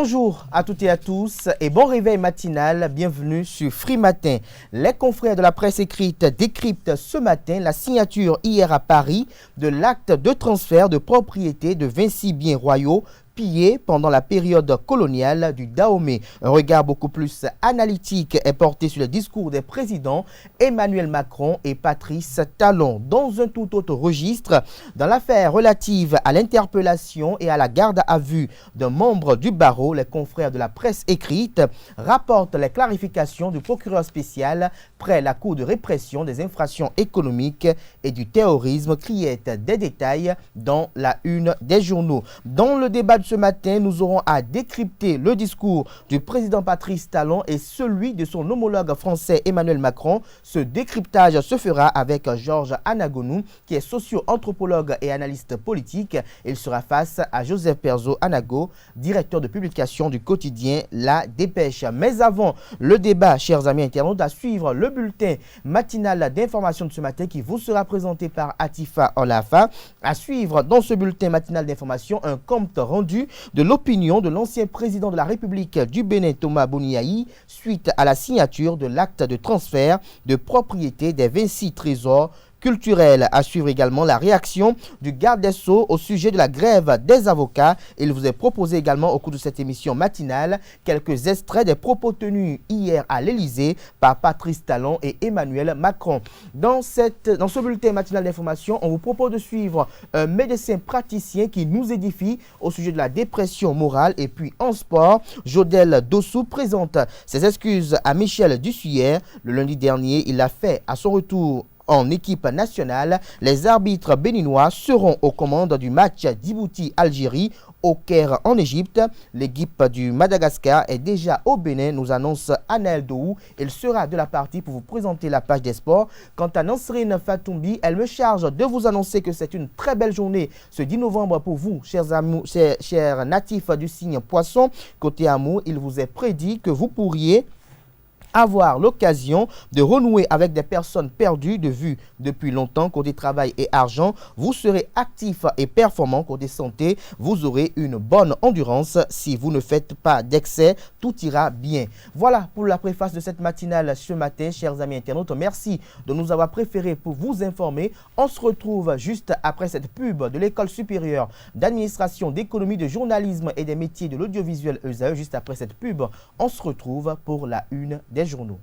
Bonjour à toutes et à tous et bon réveil matinal, bienvenue sur Free Matin. Les confrères de la presse écrite décryptent ce matin la signature hier à Paris de l'acte de transfert de propriété de 26 biens royaux pillés pendant la période coloniale du Dahomey. Un regard beaucoup plus analytique est porté sur le discours des présidents Emmanuel Macron et Patrice Talon. Dans un tout autre registre, dans l'affaire relative à l'interpellation et à la garde à vue d'un membre du barreau, les confrères de la presse écrite rapportent les clarifications du procureur spécial près la Cour de répression des infractions économiques et du terrorisme, criait des détails dans la une des journaux. Dans le débat de ce matin, nous aurons à décrypter le discours du président Patrice Talon et celui de son homologue français Emmanuel Macron. Ce décryptage se fera avec Georges Anagonou, qui est socio-anthropologue et analyste politique. Il sera face à Joseph Perzo-Anago, directeur de publication du quotidien La Dépêche. Mais avant le débat, chers amis internautes, à suivre le bulletin matinal d'information de ce matin qui vous sera présenté par Atifa Olafa. À suivre dans ce bulletin matinal d'information un compte rendu de l'opinion de l'ancien président de la République du Bénin, Thomas Boniaï, suite à la signature de l'acte de transfert de propriété des 26 trésors culturel. À suivre également la réaction du garde des Sceaux au sujet de la grève des avocats. Il vous est proposé également au cours de cette émission matinale quelques extraits des propos tenus hier à l'Élysée par Patrice Talon et Emmanuel Macron. Dans ce bulletin matinal d'information, on vous propose de suivre un médecin praticien qui nous édifie au sujet de la dépression morale. Et puis en sport, Jodel Dossou présente ses excuses à Michel Dussuyer. Le lundi dernier, il a fait à son retour en équipe nationale. Les arbitres béninois seront aux commandes du match Djibouti-Algérie au Caire en Égypte. L'équipe du Madagascar est déjà au Bénin, nous annonce Anaël Dohou. Il sera de la partie pour vous présenter la page des sports. Quant à Nansrine Fatoumbi, elle me charge de vous annoncer que c'est une très belle journée ce 10 novembre pour vous, chers natifs du signe Poisson. Côté amour, il vous est prédit que vous pourriez avoir l'occasion de renouer avec des personnes perdues de vue depuis longtemps. Côté travail et argent, vous serez actif et performant. Côté santé, vous aurez une bonne endurance. Si vous ne faites pas d'excès, tout ira bien. Voilà pour la préface de cette matinale ce matin, chers amis internautes. Merci de nous avoir préférés pour vous informer. On se retrouve juste après cette pub de l'École supérieure d'administration, d'économie, de journalisme et des métiers de l'audiovisuel ESAE. Juste après cette pub, on se retrouve pour la une des journaux.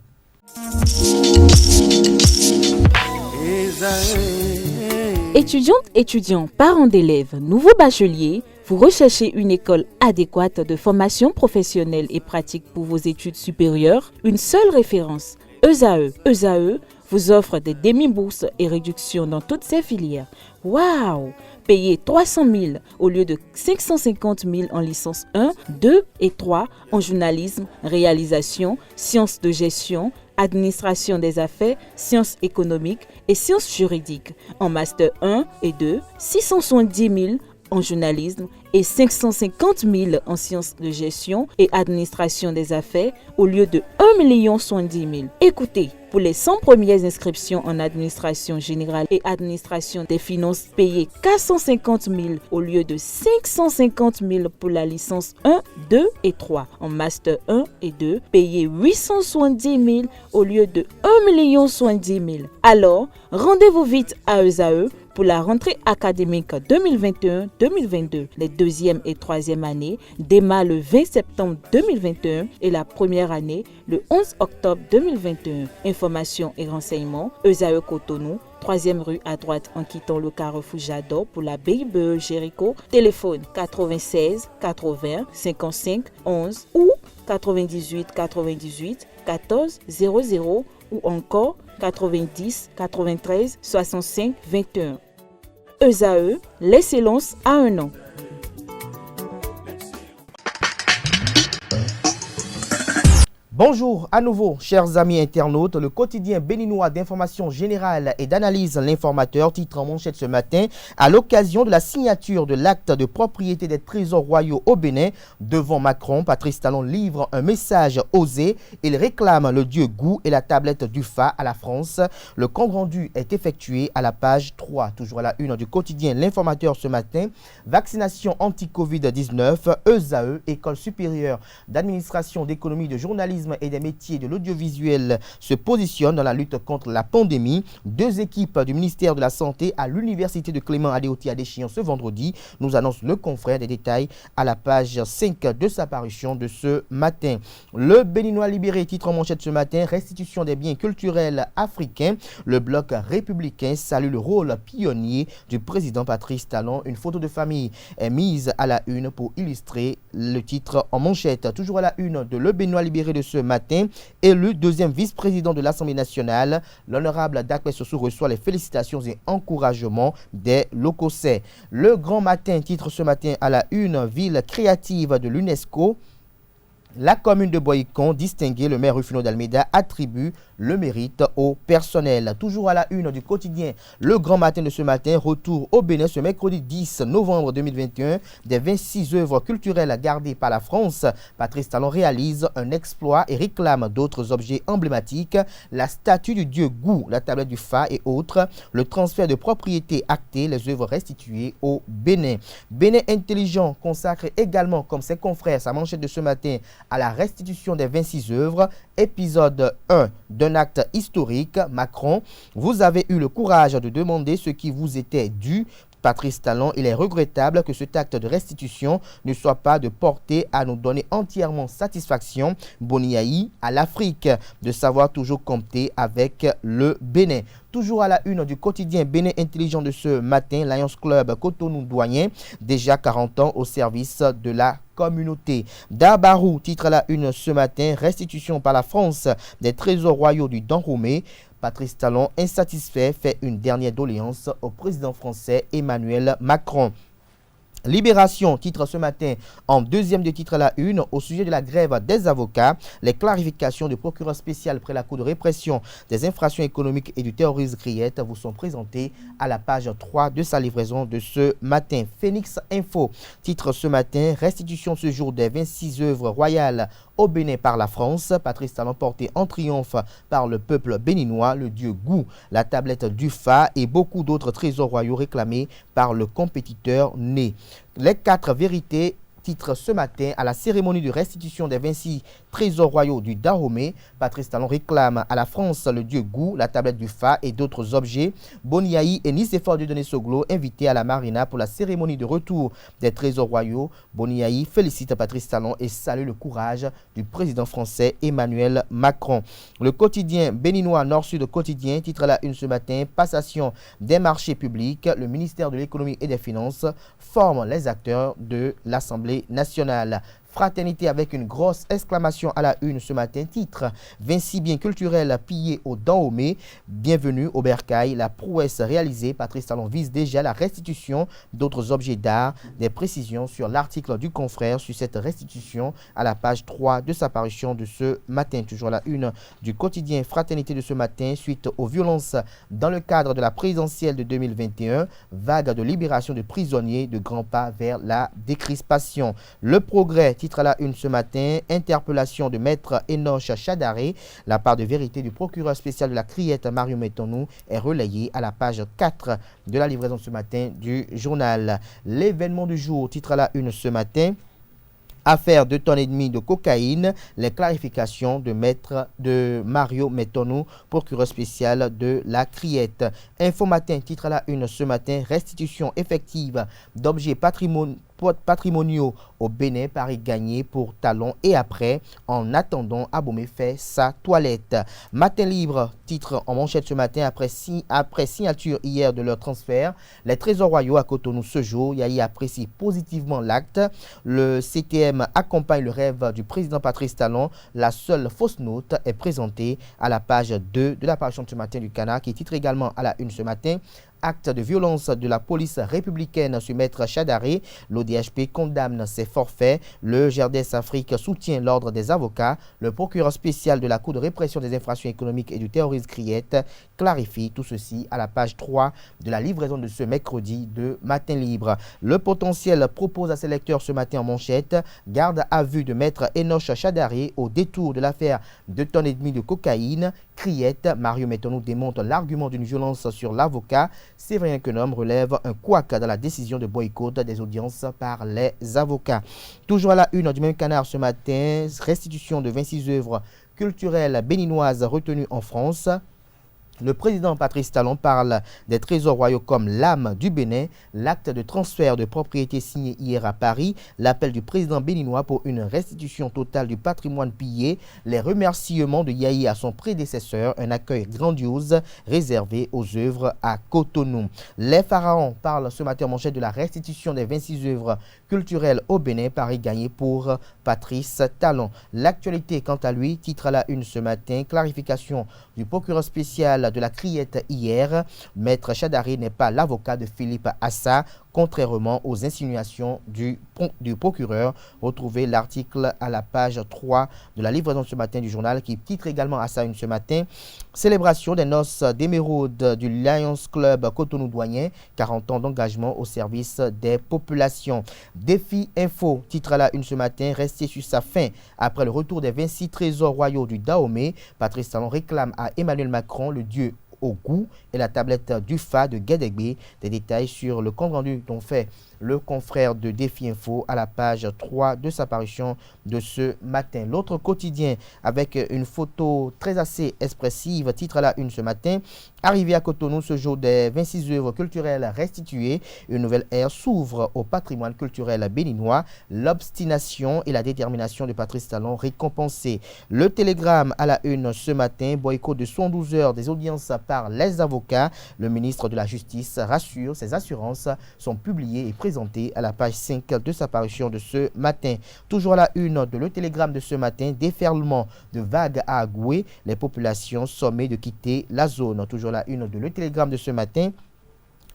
Étudiantes, étudiants, parents d'élèves, nouveaux bacheliers, vous recherchez une école adéquate de formation professionnelle et pratique pour vos études supérieures? Une seule référence, ESAE. ESAE vous offre des demi-bourses et réductions dans toutes ces filières. Waouh! Payez 300 000 au lieu de 550 000 en licence 1, 2 et 3 en journalisme, réalisation, sciences de gestion, administration des affaires, sciences économiques et sciences juridiques. En master 1 et 2, 670 000 en journalisme et 550 000 en sciences de gestion et administration des affaires au lieu de 1 070 000. Écoutez, pour les 100 premières inscriptions en administration générale et administration des finances, payez 450 000 au lieu de 550 000 pour la licence 1, 2 et 3. En master 1 et 2, payez 870 000 au lieu de 1 070 000. Alors, rendez-vous vite à ESAE pour la rentrée académique 2021-2022. Les deuxième et troisième années démarrent le 20 septembre 2021 et la première année le 11 octobre 2021. Informations et renseignements, ESAE Cotonou, 3e rue à droite en quittant le carrefour Jador pour la BIBE Jéricho. Téléphone 96 80 55 11 ou 98 98 14 00 ou encore 90 93 65 21. ESAE, l'excellence à un an. Bonjour à nouveau, chers amis internautes. Le quotidien béninois d'information générale et d'analyse L'Informateur titre en manchette ce matin à l'occasion de la signature de l'acte de propriété des trésors royaux au Bénin devant Macron. Patrice Talon livre un message osé. Il réclame le dieu Gou et la tablette du Fa à la France. Le compte rendu est effectué à la page 3. Toujours à la une du quotidien L'Informateur ce matin. Vaccination anti-Covid-19, ESAE, École supérieure d'administration, d'économie, de journalisme et des métiers de l'audiovisuel se positionnent dans la lutte contre la pandémie. 2 équipes du ministère de la Santé à l'université de Clément Adeoti à Déchiant ce vendredi, nous annonce le confrère. Des détails à la page 5 de sa parution de ce matin. Le Béninois libéré titre en manchette ce matin, restitution des biens culturels africains. Le bloc républicain salue le rôle pionnier du président Patrice Talon. Une photo de famille est mise à la une pour illustrer le titre en manchette. Toujours à la une de Le Béninois libéré de ce matin, élu deuxième vice-président de l'Assemblée nationale, l'honorable Dakwe Sossou reçoit les félicitations et encouragements des Locosais. Le Grand Matin titre ce matin à la une, ville créative de l'UNESCO. La commune de Boycon, distinguée, le maire Rufino d'Almeida attribue le mérite au personnel. Toujours à la une du quotidien Le Grand Matin de ce matin, retour au Bénin ce mercredi 10 novembre 2021 des 26 œuvres culturelles gardées par la France. Patrice Talon réalise un exploit et réclame d'autres objets emblématiques, la statue du dieu Gou, la tablette du Fa et autres. Le transfert de propriété acté, les œuvres restituées au Bénin. Bénin intelligent consacre également, comme ses confrères, sa manchette de ce matin à la restitution des 26 œuvres. Épisode 1 d'un acte historique. Macron, vous avez eu le courage de demander ce qui vous était dû. Patrice Talon, il est regrettable que cet acte de restitution ne soit pas de portée à nous donner entièrement satisfaction. Boniaï à l'Afrique, de savoir toujours compter avec le Bénin. Toujours à la une du quotidien Bénin intelligent de ce matin, Lions Club Cotonou-Doyen, déjà 40 ans au service de la communauté. Dabarou titre à la une ce matin, restitution par la France des trésors royaux du Dahomey. Patrice Talon, insatisfait, fait une dernière doléance au président français Emmanuel Macron. Libération titre ce matin en deuxième de titre à la une au sujet de la grève des avocats. Les clarifications du procureur spécial près la Cour de répression des infractions économiques et du terrorisme Criette vous sont présentées à la page 3 de sa livraison de ce matin. Phoenix Info titre ce matin, restitution ce jour des 26 œuvres royales au Bénin par la France. Patrice Talon porté en triomphe par le peuple béninois, le dieu Gou, la tablette du Fa et beaucoup d'autres trésors royaux réclamés par le compétiteur né. Les 4 vérités titre ce matin à la cérémonie de restitution des 26 trésors royaux du Dahomey. Patrice Talon réclame à la France le dieu Gou, la tablette du Fa et d'autres objets. Boniaï et Nicéphore Dieudonné Soglo invités à la marina pour la cérémonie de retour des trésors royaux. Boniaï félicite Patrice Talon et salue le courage du président français Emmanuel Macron. Le quotidien béninois Nord-Sud quotidien titre à la une ce matin, passation des marchés publics. Le ministère de l'économie et des finances forme les acteurs de l'Assemblée nationale. Fraternité avec une grosse exclamation à la une ce matin. Titre 26 biens culturels pillés au Dahomey. Bienvenue au Bercail. La prouesse réalisée. Patrice Talon vise déjà la restitution d'autres objets d'art. Des précisions sur l'article du confrère sur cette restitution à la page 3 de sa parution de ce matin. Toujours à la une du quotidien Fraternité de ce matin. Suite aux violences dans le cadre de la présidentielle de 2021. Vague de libération de prisonniers, de grands pas vers la décrispation. Le Progrès titre à la une ce matin, interpellation de maître Enoch Chadaré. La part de vérité du procureur spécial de la Criette Mario Metonou est relayée à la page 4 de la livraison ce matin du journal. L'événement du jour titre à la une ce matin. Affaire 2,5 tonnes de cocaïne, les clarifications de maître de Mario Metonou, procureur spécial de la Criette. Info Matin titre à la une ce matin, restitution effective d'objets patrimoniaux au Bénin, Paris gagné pour Talon et après, en attendant, Abomey fait sa toilette. Matin Libre titre en manchette ce matin, après signature hier de leur transfert, les trésors royaux à Cotonou ce jour. Yahi apprécie positivement l'acte. Le CTM accompagne le rêve du président Patrice Talon. La seule fausse note est présentée à la page 2 de la parution de ce matin du Canard, qui titre également à la une ce matin. acte de violence de la police républicaine sur Maître Chadaré. L'ODHP condamne ces forfaits. Le GRDS Afrique soutient l'ordre des avocats. Le procureur spécial de la Cour de répression des infractions économiques et du terrorisme Criette clarifie tout ceci à la page 3 de la livraison de ce mercredi de Matin Libre. Le potentiel propose à ses lecteurs ce matin en manchette: garde à vue de Maître Enoch Chadaré au détour de l'affaire 2,5 tonnes de cocaïne. Criette, Mario Metonou démontre l'argument d'une violence sur l'avocat. Séverien Quenom relève un couac dans la décision de boycott des audiences par les avocats. Toujours à la une du même canard ce matin, restitution de 26 œuvres culturelles béninoises retenues en France. Le président Patrice Talon parle des trésors royaux comme l'âme du Bénin, l'acte de transfert de propriété signé hier à Paris, l'appel du président béninois pour une restitution totale du patrimoine pillé, les remerciements de Yahi à son prédécesseur, un accueil grandiose réservé aux œuvres à Cotonou. Les pharaons parlent ce matin en manchette de la restitution des 26 œuvres culturelles au Bénin, Paris gagné pour Patrice Talon. L'actualité, quant à lui, titre à la une ce matin, clarification du procureur spécial de la Criette hier. Maître Chadaré n'est pas l'avocat de Philippe Assa, contrairement aux insinuations du procureur. Retrouvez l'article à la page 3 de la livraison ce matin du journal qui titre également à ça une ce matin. Célébration des noces d'émeraude du Lions Club Cotonou-Douanier, 40 ans d'engagement au service des populations. Défi Info titre à la une ce matin, resté sur sa faim après le retour des 26 trésors royaux du Dahomey. Patrice Talon réclame à Emmanuel Macron le dieu au goût et la tablette du FA de Guédégbé. Des détails sur le compte rendu dont fait le confrère de Défi Info à la page 3 de sa parution de ce matin. L'autre quotidien avec une photo très assez expressive, titre à la une ce matin. Arrivé à Cotonou ce jour des 26 œuvres culturelles restituées, une nouvelle ère s'ouvre au patrimoine culturel béninois. L'obstination et la détermination de Patrice Talon récompensée. Le Télégramme à la une ce matin, boycott de 112 heures des audiences par les avocats. Le ministre de la Justice rassure, ses assurances sont publiées et présentées à la page 5 de sa parution de ce matin. Toujours à la une de Le Télégramme de ce matin, déferlement de vagues à Agoué, les populations sommées de quitter la zone. Toujours à la une de Le Télégramme de ce matin,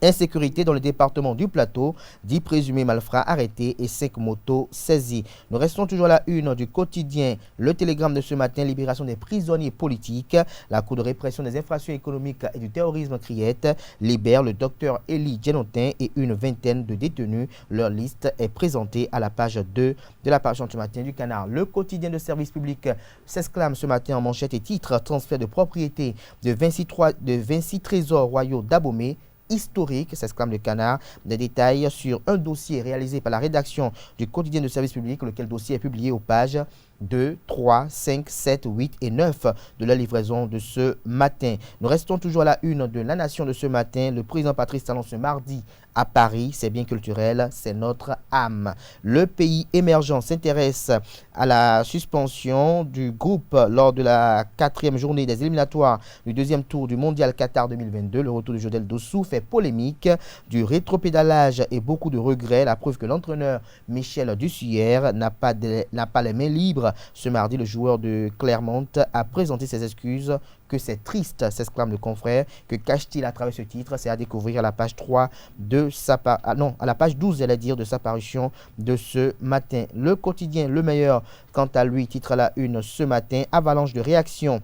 insécurité dans le département du Plateau, 10 présumés malfrats arrêtés et 5 motos saisies. Nous restons toujours à la une du quotidien Le Télégramme de ce matin, libération des prisonniers politiques. La Cour de répression des infractions économiques et du terrorisme Criette libère le docteur Élie Djenotin et une vingtaine de détenus. Leur liste est présentée à la page 2 de la page ce matin du Canard. Le quotidien de service public s'exclame ce matin en manchette et titre: transfert de propriété de 26 trésors royaux d'Abomey. Historique, s'exclame le Canard. Des détails sur un dossier réalisé par la rédaction du quotidien de service public, lequel dossier est publié aux pages 2, 3, 5, 7, 8 et 9 de la livraison de ce matin. Nous restons toujours à la une de La Nation de ce matin. Le président Patrice Talon ce mardi à Paris, c'est bien culturel, c'est notre âme. Le pays émergent s'intéresse à la suspension du groupe lors de la 4e journée des éliminatoires du 2e tour du Mondial Qatar 2022. Le retour de Jodel Dossou fait polémique, du rétropédalage et beaucoup de regrets. La preuve que l'entraîneur Michel Dussuyer n'a pas les mains libres. Ce mardi, le joueur de Clermont a présenté ses excuses. Que c'est triste, s'exclame le confrère. Que cache-t-il à travers ce titre? C'est à découvrir à la page 3 de à la page 12, j'allais dire, de sa parution de ce matin. Le quotidien Le Meilleur, quant à lui, titre à la une ce matin: avalanche de réactions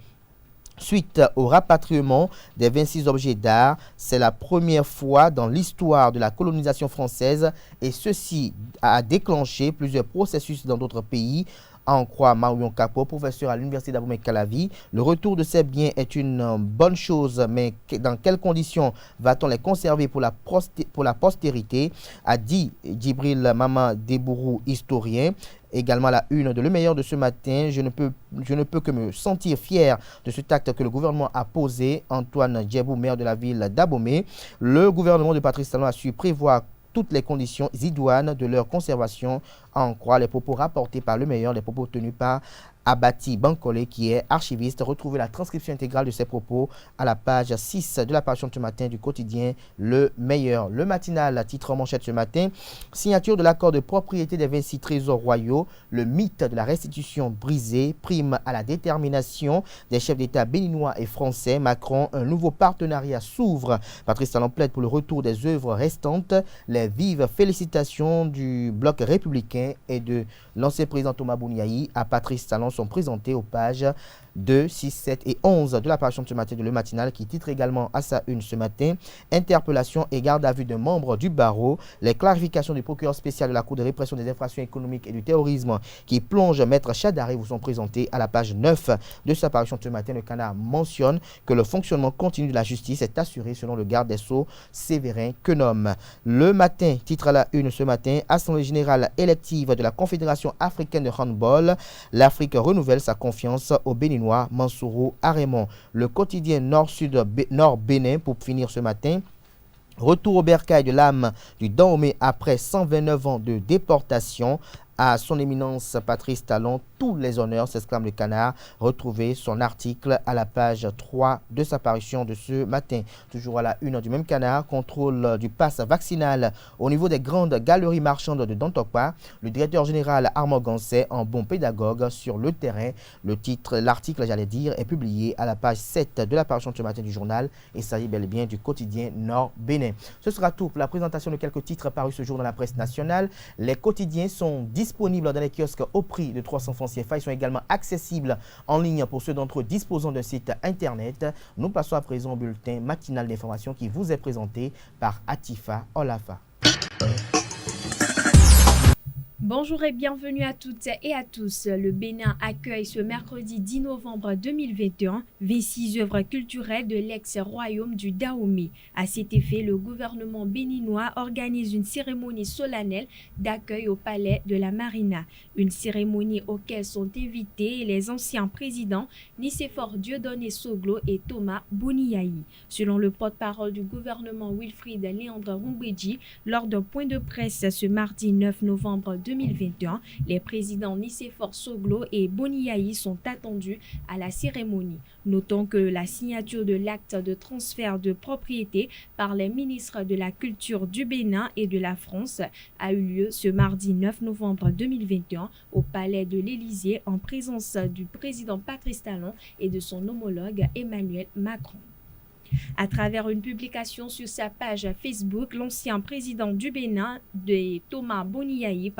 suite au rapatriement des 26 objets d'art. C'est la première fois dans l'histoire de la colonisation française et ceci a déclenché plusieurs processus dans d'autres pays. À en croire Marion Capo, professeur à l'université d'Abomey-Calavi, le retour de ces biens est une bonne chose, mais dans quelles conditions va-t-on les conserver pour la postérité, a dit Djibril Maman Debourou, historien. Également la une de Le Meilleur de ce matin, je ne peux que me sentir fier de cet acte que le gouvernement a posé. Antoine Djebou, maire de la ville d'Abomey. Le gouvernement de Patrice Talon a su prévoir toutes les conditions idoines de leur conservation, à en croire les propos rapportés par Le Meilleur, les propos tenus par Abati Bankole, qui est archiviste. Retrouvez la transcription intégrale de ses propos à la page 6 de la parution de ce matin du quotidien Le Meilleur. Le matinal, titre en manchette ce matin, signature de l'accord de propriété des 26 trésors royaux, le mythe de la restitution brisé, prime à la détermination des chefs d'État béninois et français. Macron, un nouveau partenariat s'ouvre. Patrice Talon plaide pour le retour des œuvres restantes. Les vives félicitations du bloc républicain et de l'ancien président Thomas Bouniaï à Patrice Talon sont présentées aux pages 2, 6, 7 et 11 de la parution de ce matin de Le Matinal, qui titre également à sa une ce matin « Interpellation et garde à vue d'un membre du barreau ». Les clarifications du procureur spécial de la Cour de répression des infractions économiques et du terrorisme qui plonge Maître Chadari vous sont présentées à la page 9 de sa parution de ce matin. Le Canard mentionne que le fonctionnement continu de la justice est assuré selon le garde des Sceaux Séverin Quenom. Le Matin titre à la une ce matin « Assemblée générale élective de la Confédération africaine de handball. L'Afrique renouvelle sa confiance au Béninois Mansourou Arémon ». Le quotidien Nord-Sud Nord Bénin pour finir ce matin. Retour au bercail de l'âme du Dahomey après 129 ans de déportation. À son éminence Patrice Talon, tous les honneurs, s'exclame le Canard. Retrouvez son article à la page 3 de sa parution de ce matin. Toujours à la une du même Canard, contrôle du pass vaccinal au niveau des grandes galeries marchandes de Dantokpa. Le directeur général Armand Gansset, en bon pédagogue sur le terrain. L'article, est publié à la page 7 de la parution de ce matin du journal. Et ça y est bel et bien du quotidien Nord Bénin. Ce sera tout pour la présentation de quelques titres parus ce jour dans la presse nationale. Les quotidiens sont disponibles dans les kiosques au prix de 300 francs CFA. Ils sont également accessibles en ligne pour ceux d'entre eux disposant d'un site internet. Nous passons à présent au bulletin matinal d'information qui vous est présenté par Atifa Olafa. Bonjour et bienvenue à toutes et à tous. Le Bénin accueille ce mercredi 10 novembre 2021 26 œuvres culturelles de l'ex-royaume du Dahomey. À cet effet, le gouvernement béninois organise une cérémonie solennelle d'accueil au palais de la Marina. Une cérémonie auquel sont invités les anciens présidents Nicéphore Dieudonné Soglo et Thomas Bouniaï. Selon le porte-parole du gouvernement Wilfried Léandre Roubedji, lors d'un point de presse ce mardi 9 novembre 2021, les présidents Nicéphore Soglo et Bouniaï sont attendus à la cérémonie. Notons que la signature de l'acte de transfert de propriété par les ministres de la Culture du Bénin et de la France a eu lieu ce mardi 9 novembre 2021 au palais de l'Élysée en présence du président Patrice Talon et de son homologue Emmanuel Macron. À travers une publication sur sa page Facebook, l'ancien président du Bénin, Thomas Bouniaï,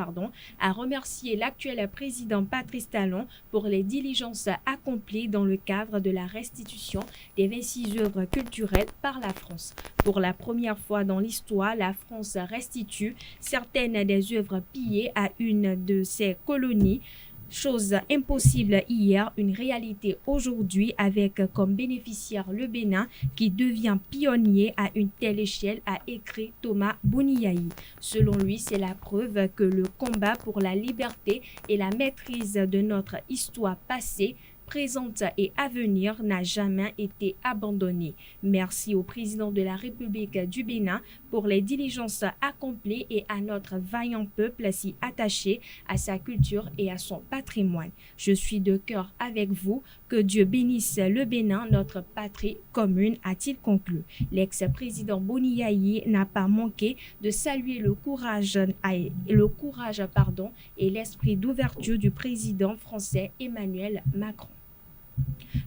a remercié l'actuel président Patrice Talon pour les diligences accomplies dans le cadre de la restitution des 26 œuvres culturelles par la France. Pour la première fois dans l'histoire, la France restitue certaines des œuvres pillées à une de ses colonies. Chose impossible hier, une réalité aujourd'hui avec comme bénéficiaire le Bénin qui devient pionnier à une telle échelle, a écrit Thomas Bouniaï. Selon lui, c'est la preuve que le combat pour la liberté et la maîtrise de notre histoire passée, présente et à venir n'a jamais été abandonnée. Merci au président de la République du Bénin pour les diligences accomplies et à notre vaillant peuple si attaché à sa culture et à son patrimoine. Je suis de cœur avec vous. Que Dieu bénisse le Bénin, notre patrie commune, a-t-il conclu. L'ex-président Bouniaï n'a pas manqué de saluer le courage et l'esprit d'ouverture du président français Emmanuel Macron.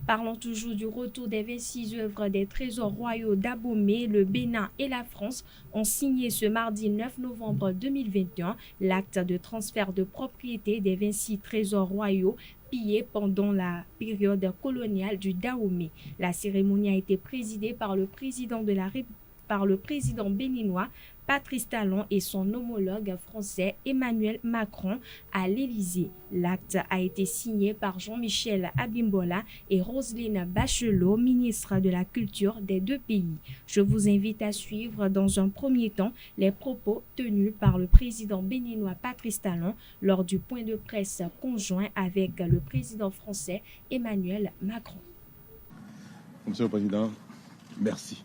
Parlons toujours du retour des 26 œuvres des trésors royaux d'Abomey. Le Bénin et la France ont signé ce mardi 9 novembre 2021 l'acte de transfert de propriété des 26 trésors royaux pillés pendant la période coloniale du Dahomey. La cérémonie a été présidée par le président béninois Patrice Talon et son homologue français Emmanuel Macron à l'Élysée. L'acte a été signé par Jean-Michel Abimbola et Roselyne Bachelot, ministre de la Culture des deux pays. Je vous invite à suivre dans un premier temps les propos tenus par le président béninois Patrice Talon lors du point de presse conjoint avec le président français Emmanuel Macron. Monsieur le Président, merci.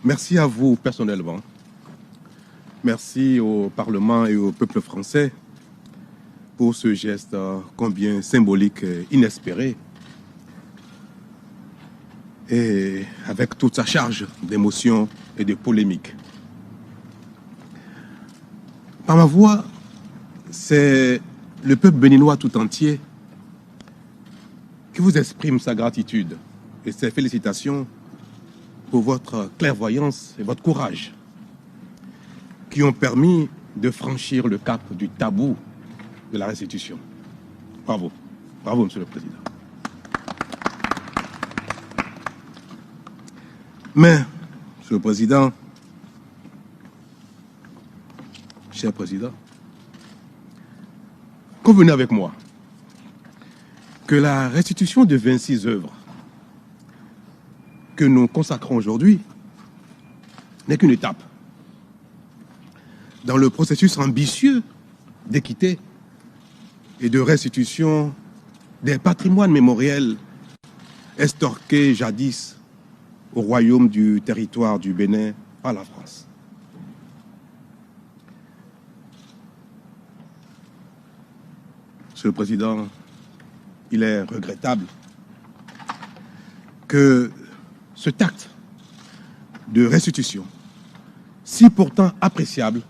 Merci à vous personnellement. Merci au Parlement et au peuple français pour ce geste combien symbolique et inespéré, et avec toute sa charge d'émotions et de polémiques. Par ma voix, c'est le peuple béninois tout entier qui vous exprime sa gratitude et ses félicitations pour votre clairvoyance et votre courage qui ont permis de franchir le cap du tabou de la restitution. Bravo. Bravo, Monsieur le Président. Mais, Monsieur le Président, cher Président, convenez avec moi que la restitution de 26 œuvres que nous consacrons aujourd'hui n'est qu'une étape dans le processus ambitieux d'équité et de restitution des patrimoines mémoriels estorqués jadis au royaume du territoire du Bénin par la France. Monsieur le Président, il est regrettable que cet acte de restitution, si pourtant appréciable,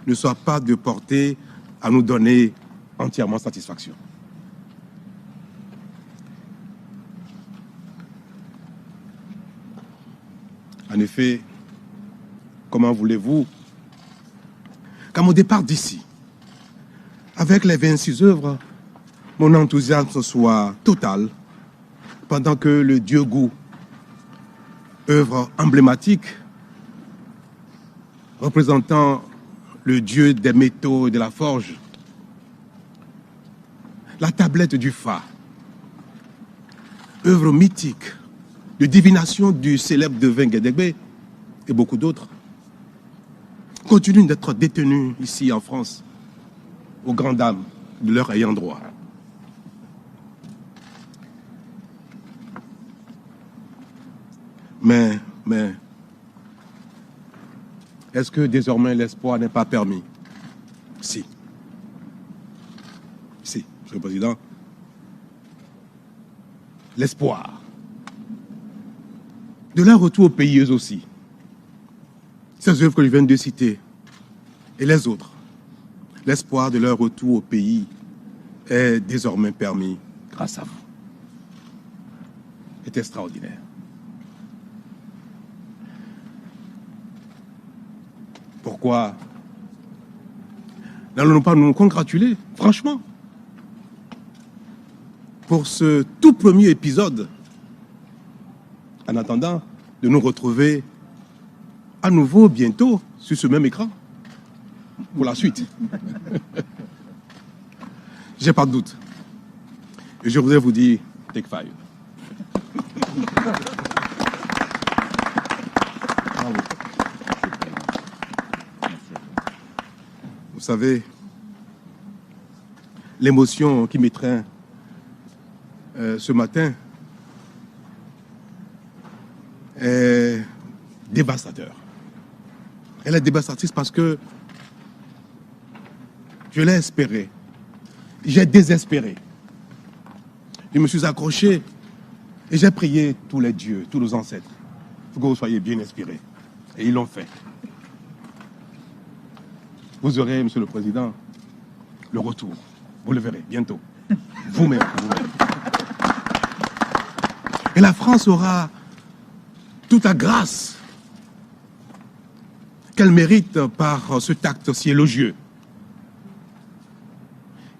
ne soit pas de portée à nous donner entièrement satisfaction. En effet, comment voulez-vous qu'à mon départ d'ici, avec les 26 œuvres, mon enthousiasme soit total, pendant que le Dieu Goût, œuvre emblématique, représentant le dieu des métaux et de la forge, la tablette du Fa, œuvre mythique de divination du célèbre devin Guédégbé et beaucoup d'autres, continuent d'être détenus ici en France aux grandes dames de leur ayant droit. Mais, est-ce que désormais l'espoir n'est pas permis? Si. Si, Monsieur le Président. L'espoir de leur retour au pays, eux aussi. Ces œuvres que je viens de citer et les autres. L'espoir de leur retour au pays est désormais permis grâce à vous. C'est extraordinaire. Pourquoi n'allons-nous pas nous congratuler, franchement, pour ce tout premier épisode, en attendant de nous retrouver à nouveau bientôt sur ce même écran pour la suite. J'ai pas de doute. Et je voudrais vous dire, take 5. Bravo. Vous savez, l'émotion qui m'étreint ce matin est dévastateur. Elle est dévastatrice parce que je l'ai espéré. J'ai désespéré. Je me suis accroché et j'ai prié tous les dieux, tous nos ancêtres, pour que vous soyez bien inspirés. Et ils l'ont fait. Vous aurez, Monsieur le Président, le retour. Vous le verrez bientôt. Vous-même. Et la France aura toute la grâce qu'elle mérite par cet acte si élogieux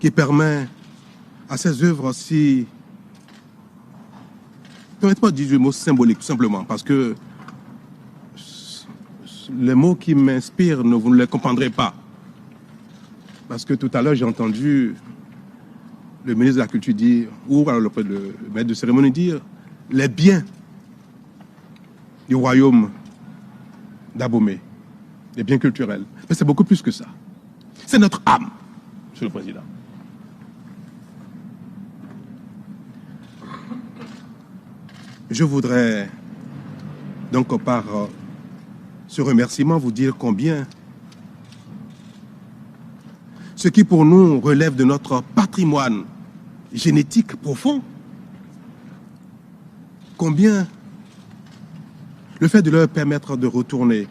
qui permet à ces œuvres si... Permettez-moi de dire le mot symbolique, tout simplement, parce que les mots qui m'inspirent, vous ne les comprendrez pas. Parce que tout à l'heure, j'ai entendu le ministre de la Culture dire, ou alors le maître de cérémonie dire, les biens du royaume d'Abomey, les biens culturels. Mais c'est beaucoup plus que ça. C'est notre âme, Monsieur le Président. Je voudrais donc par ce remerciement vous dire combien ce qui pour nous relève de notre patrimoine génétique profond, combien le fait de leur permettre de retourner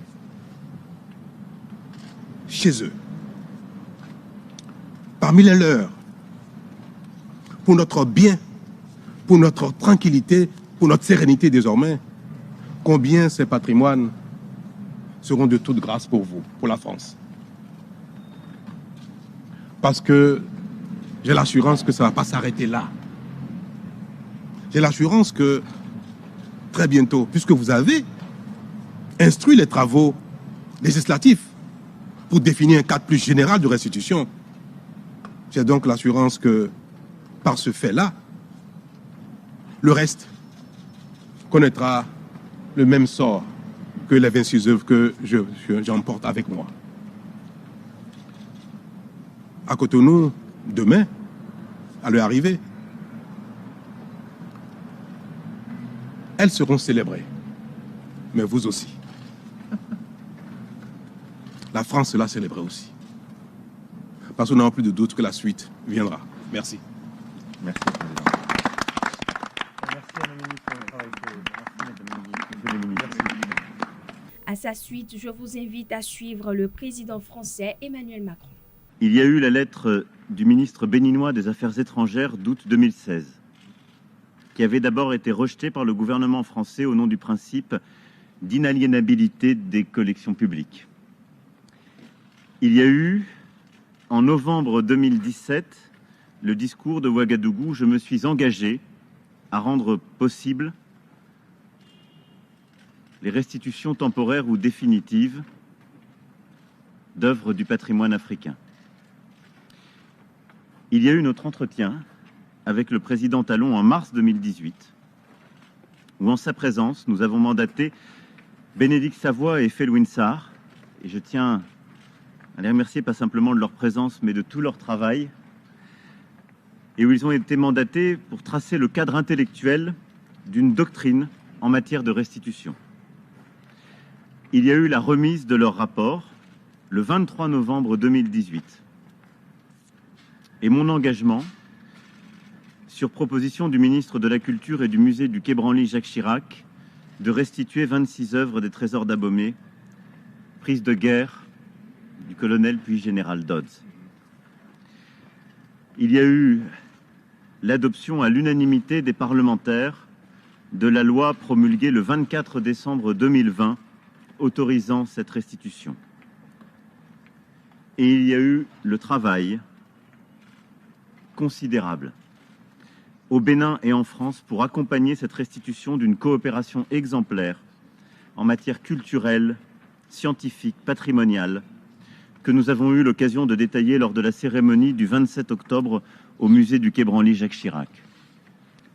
chez eux, parmi les leurs, pour notre bien, pour notre tranquillité, pour notre sérénité désormais, combien ces patrimoines seront de toute grâce pour vous, pour la France. Parce que j'ai l'assurance que ça ne va pas s'arrêter là. J'ai l'assurance que très bientôt, puisque vous avez instruit les travaux législatifs pour définir un cadre plus général de restitution, j'ai donc l'assurance que par ce fait-là, le reste connaîtra le même sort que les 26 œuvres que j'emporte avec moi. À Cotonou, demain, à leur arrivée, elles seront célébrées, mais vous aussi. La France l'a célébrée aussi. Parce qu'on n'a plus de doute que la suite viendra. Merci. Merci, Président. Merci à la ministre pour le travail fait. À sa suite, je vous invite à suivre le président français Emmanuel Macron. Il y a eu la lettre du ministre béninois des Affaires étrangères d'août 2016, qui avait d'abord été rejetée par le gouvernement français au nom du principe d'inaliénabilité des collections publiques. Il y a eu, en novembre 2017, le discours de Ouagadougou où je me suis engagé à rendre possible les restitutions temporaires ou définitives d'œuvres du patrimoine africain. Il y a eu notre entretien avec le président Talon en mars 2018, où en sa présence, nous avons mandaté Bénédicte Savoy et Felwine Sarr, et je tiens à les remercier pas simplement de leur présence, mais de tout leur travail, et où ils ont été mandatés pour tracer le cadre intellectuel d'une doctrine en matière de restitution. Il y a eu la remise de leur rapport le 23 novembre 2018. Et mon engagement, sur proposition du ministre de la Culture et du musée du Quai Branly Jacques Chirac, de restituer 26 œuvres des trésors d'Abomey, prises de guerre du colonel puis général Dodds. Il y a eu l'adoption à l'unanimité des parlementaires de la loi promulguée le 24 décembre 2020 autorisant cette restitution. Et il y a eu le travail considérable au Bénin et en France pour accompagner cette restitution d'une coopération exemplaire en matière culturelle, scientifique, patrimoniale, que nous avons eu l'occasion de détailler lors de la cérémonie du 27 octobre au musée du Quai Branly Jacques Chirac.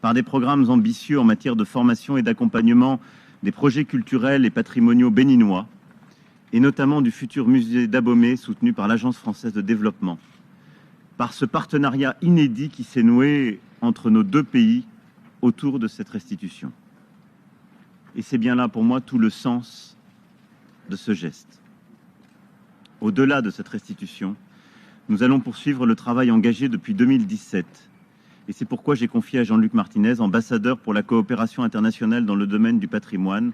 Par des programmes ambitieux en matière de formation et d'accompagnement des projets culturels et patrimoniaux béninois, et notamment du futur musée d'Abomey soutenu par l'Agence française de développement, par ce partenariat inédit qui s'est noué entre nos deux pays autour de cette restitution. Et c'est bien là pour moi tout le sens de ce geste. Au-delà de cette restitution, nous allons poursuivre le travail engagé depuis 2017. Et c'est pourquoi j'ai confié à Jean-Luc Martinez, ambassadeur pour la coopération internationale dans le domaine du patrimoine,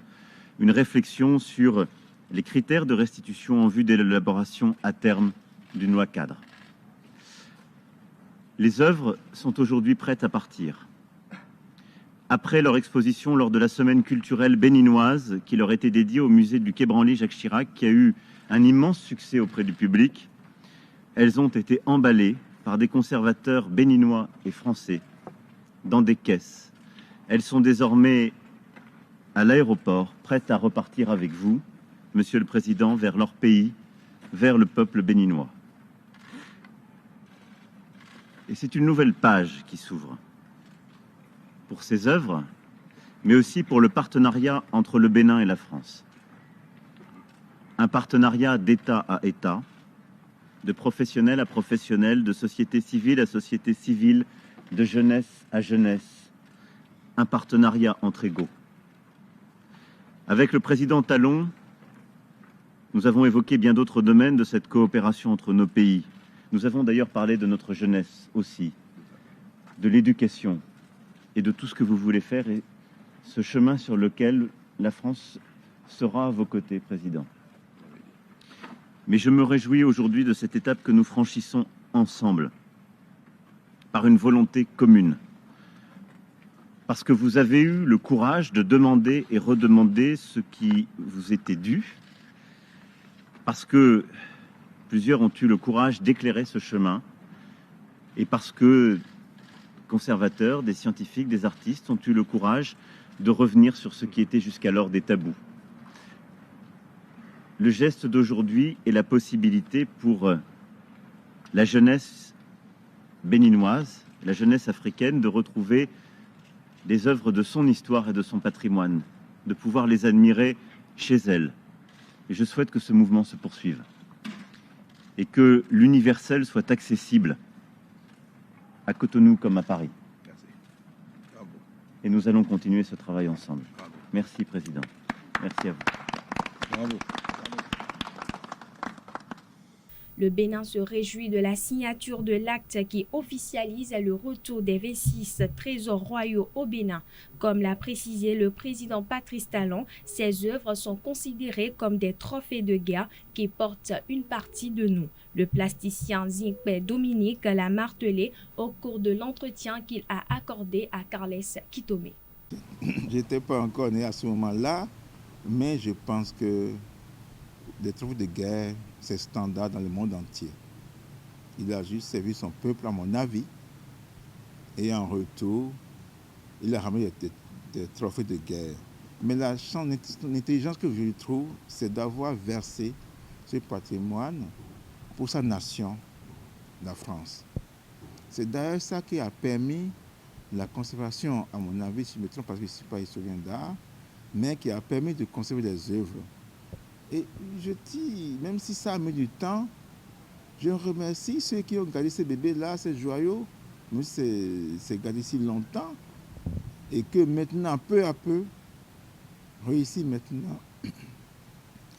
une réflexion sur les critères de restitution en vue de l'élaboration à terme d'une loi cadre. Les œuvres sont aujourd'hui prêtes à partir. Après leur exposition lors de la semaine culturelle béninoise qui leur était dédiée au musée du Quai Branly Jacques Chirac, qui a eu un immense succès auprès du public, elles ont été emballées par des conservateurs béninois et français dans des caisses. Elles sont désormais à l'aéroport, prêtes à repartir avec vous, Monsieur le Président, vers leur pays, vers le peuple béninois. Et c'est une nouvelle page qui s'ouvre pour ces œuvres, mais aussi pour le partenariat entre le Bénin et la France. Un partenariat d'État à État, de professionnel à professionnel, de société civile à société civile, de jeunesse à jeunesse. Un partenariat entre égaux. Avec le président Talon, nous avons évoqué bien d'autres domaines de cette coopération entre nos pays, Nous avons d'ailleurs parlé de notre jeunesse aussi, de l'éducation et de tout ce que vous voulez faire et ce chemin sur lequel la France sera à vos côtés, Président. Mais je me réjouis aujourd'hui de cette étape que nous franchissons ensemble, par une volonté commune. Parce que vous avez eu le courage de demander et redemander ce qui vous était dû, parce que plusieurs ont eu le courage d'éclairer ce chemin, et parce que conservateurs, des scientifiques, des artistes ont eu le courage de revenir sur ce qui était jusqu'alors des tabous. Le geste d'aujourd'hui est la possibilité pour la jeunesse béninoise, la jeunesse africaine, de retrouver les œuvres de son histoire et de son patrimoine, de pouvoir les admirer chez elle. Et je souhaite que ce mouvement se poursuive et que l'universel soit accessible à Cotonou comme à Paris. Merci. Bravo. Et nous allons continuer ce travail ensemble. Bravo. Merci, Président. Merci à vous. Bravo. Le Bénin se réjouit de la signature de l'acte qui officialise le retour des 26 trésors royaux au Bénin. Comme l'a précisé le président Patrice Talon, ces œuvres sont considérées comme des trophées de guerre qui portent une partie de nous. Le plasticien Zinkpe Dominique l'a martelé au cours de l'entretien qu'il a accordé à Carles Kitome. Je n'étais pas encore né à ce moment-là, mais je pense que les trophées de guerre, c'est standard dans le monde entier. Il a juste servi son peuple, à mon avis, et en retour, il a ramené des trophées de guerre. Mais son intelligence que je trouve, c'est d'avoir versé ce patrimoine pour sa nation, la France. C'est d'ailleurs ça qui a permis la conservation, à mon avis, si je me trompe parce que je ne suis pas historien d'art, mais qui a permis de conserver les œuvres. Et je dis, même si ça a mis du temps, je remercie ceux qui ont gardé ces bébés-là, ces joyaux, mais c'est gardé si longtemps, et que maintenant, peu à peu, réussit maintenant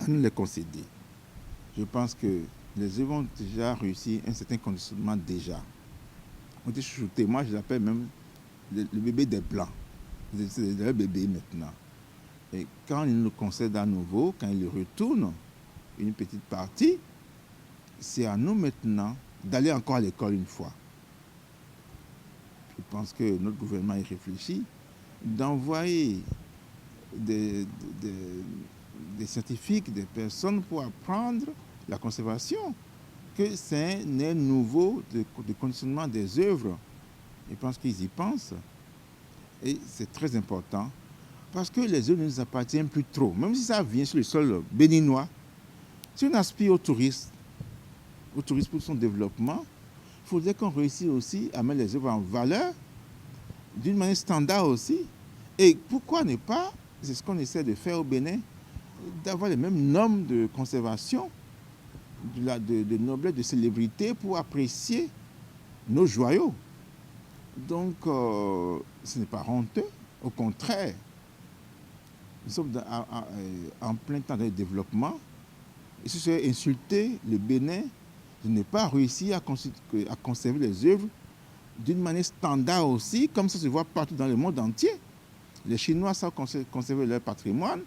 à nous les concéder. Je pense que les œuvres ont déjà réussi un certain conditionnement déjà. On était chouchoutés. Moi, je l'appelle même le bébé des Blancs. C'est le bébé maintenant. Et quand il nous concède à nouveau, quand il retourne une petite partie, c'est à nous maintenant d'aller encore à l'école une fois. Je pense que notre gouvernement y réfléchit, d'envoyer des scientifiques, des personnes pour apprendre la conservation, que c'est un air nouveau de conditionnement des œuvres. Je pense qu'ils y pensent. Et c'est très important. Parce que les œuvres ne nous appartiennent plus trop. Même si ça vient sur le sol béninois, si on aspire au tourisme pour son développement, il faudrait qu'on réussisse aussi à mettre les œuvres en valeur d'une manière standard aussi. Et pourquoi ne pas, c'est ce qu'on essaie de faire au Bénin, d'avoir les mêmes normes de conservation, de noblesse, de célébrité pour apprécier nos joyaux. Donc, ce n'est pas honteux, au contraire. Nous sommes en plein temps de développement. Et si c'est insulter le Bénin de ne pas réussir à conserver les œuvres d'une manière standard aussi, comme ça se voit partout dans le monde entier. Les Chinois savent conserver leur patrimoine,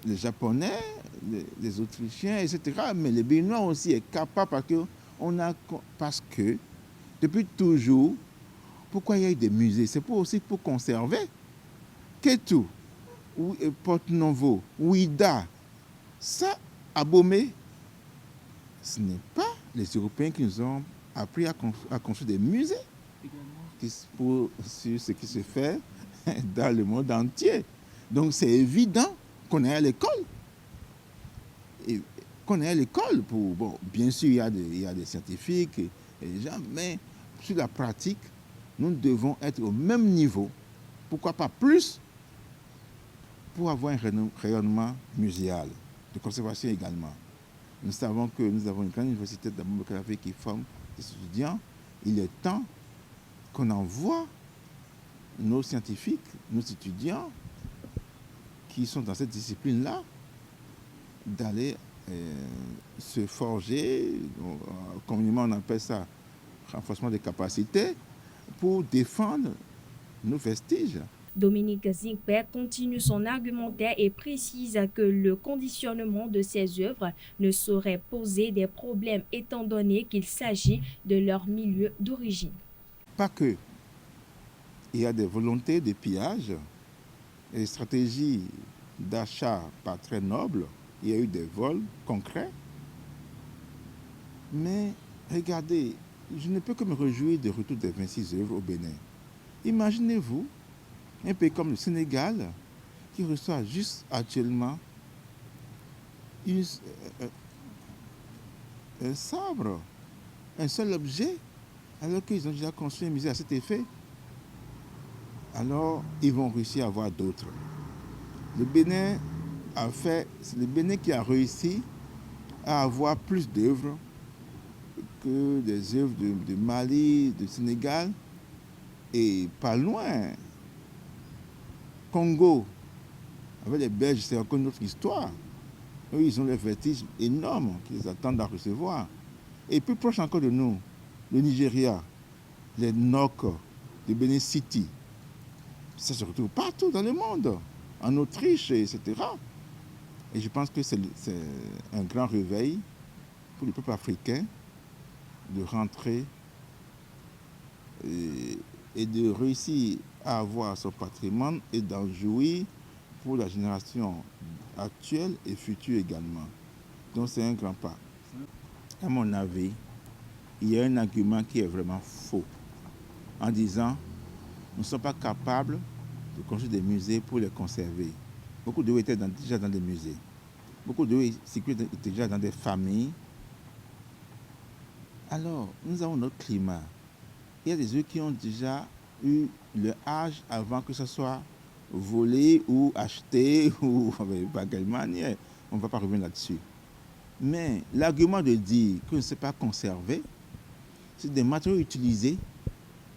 les Japonais, les Autrichiens, etc. Mais les Béninois aussi est capable parce que depuis toujours, pourquoi il y a eu des musées? C'est aussi pour conserver. Kétou, Porte-Novo, Ouida, ça, Abomey, ce n'est pas les Européens qui nous ont appris à construire des musées sur ce qui se fait dans le monde entier. Donc c'est évident qu'on est à l'école. Et qu'on est à l'école pour... Bon, bien sûr, il y a des scientifiques et des gens, mais sur la pratique, nous devons être au même niveau. Pourquoi pas plus? Pour avoir un rayonnement muséal, de conservation également. Nous savons que nous avons une grande université d'Abomey qui forme des étudiants. Il est temps qu'on envoie nos scientifiques, nos étudiants qui sont dans cette discipline-là, d'aller se forger, communément on appelle ça renforcement des capacités, pour défendre nos vestiges. Dominique Zinkper continue son argumentaire et précise que le conditionnement de ces œuvres ne saurait poser des problèmes étant donné qu'il s'agit de leur milieu d'origine. Pas que. Il y a des volontés de pillage et des stratégies d'achat pas très nobles. Il y a eu des vols concrets. Mais regardez, je ne peux que me réjouir du retour des 26 œuvres au Bénin. Imaginez-vous un pays comme le Sénégal qui reçoit juste actuellement un sabre, un seul objet, alors qu'ils ont déjà construit un musée à cet effet. Alors, ils vont réussir à avoir d'autres. Le Bénin c'est le Bénin qui a réussi à avoir plus d'œuvres que des œuvres de Mali, du Sénégal, et pas loin. Congo, avec les Belges, c'est encore une autre histoire. Eux, ils ont les vertiges énormes qu'ils attendent à recevoir. Et plus proche encore de nous, le Nigeria, les NOC, le Benin City, ça se retrouve partout dans le monde, en Autriche, etc. Et je pense que c'est un grand réveil pour le peuple africain de rentrer et de réussir à avoir son patrimoine et d'en jouir pour la génération actuelle et future également. Donc c'est un grand pas. À mon avis, il y a un argument qui est vraiment faux en disant nous ne sommes pas capables de construire des musées pour les conserver. Beaucoup d'eux étaient déjà dans des musées. Beaucoup d'eux étaient déjà dans des familles. Alors, nous avons notre climat. Il y a des œuvres qui ont déjà eu le âge avant que ce soit volé ou acheté ou par quelle manière. On ne va pas revenir là-dessus. Mais l'argument de dire que ne s'est pas conservé, c'est des matériaux utilisés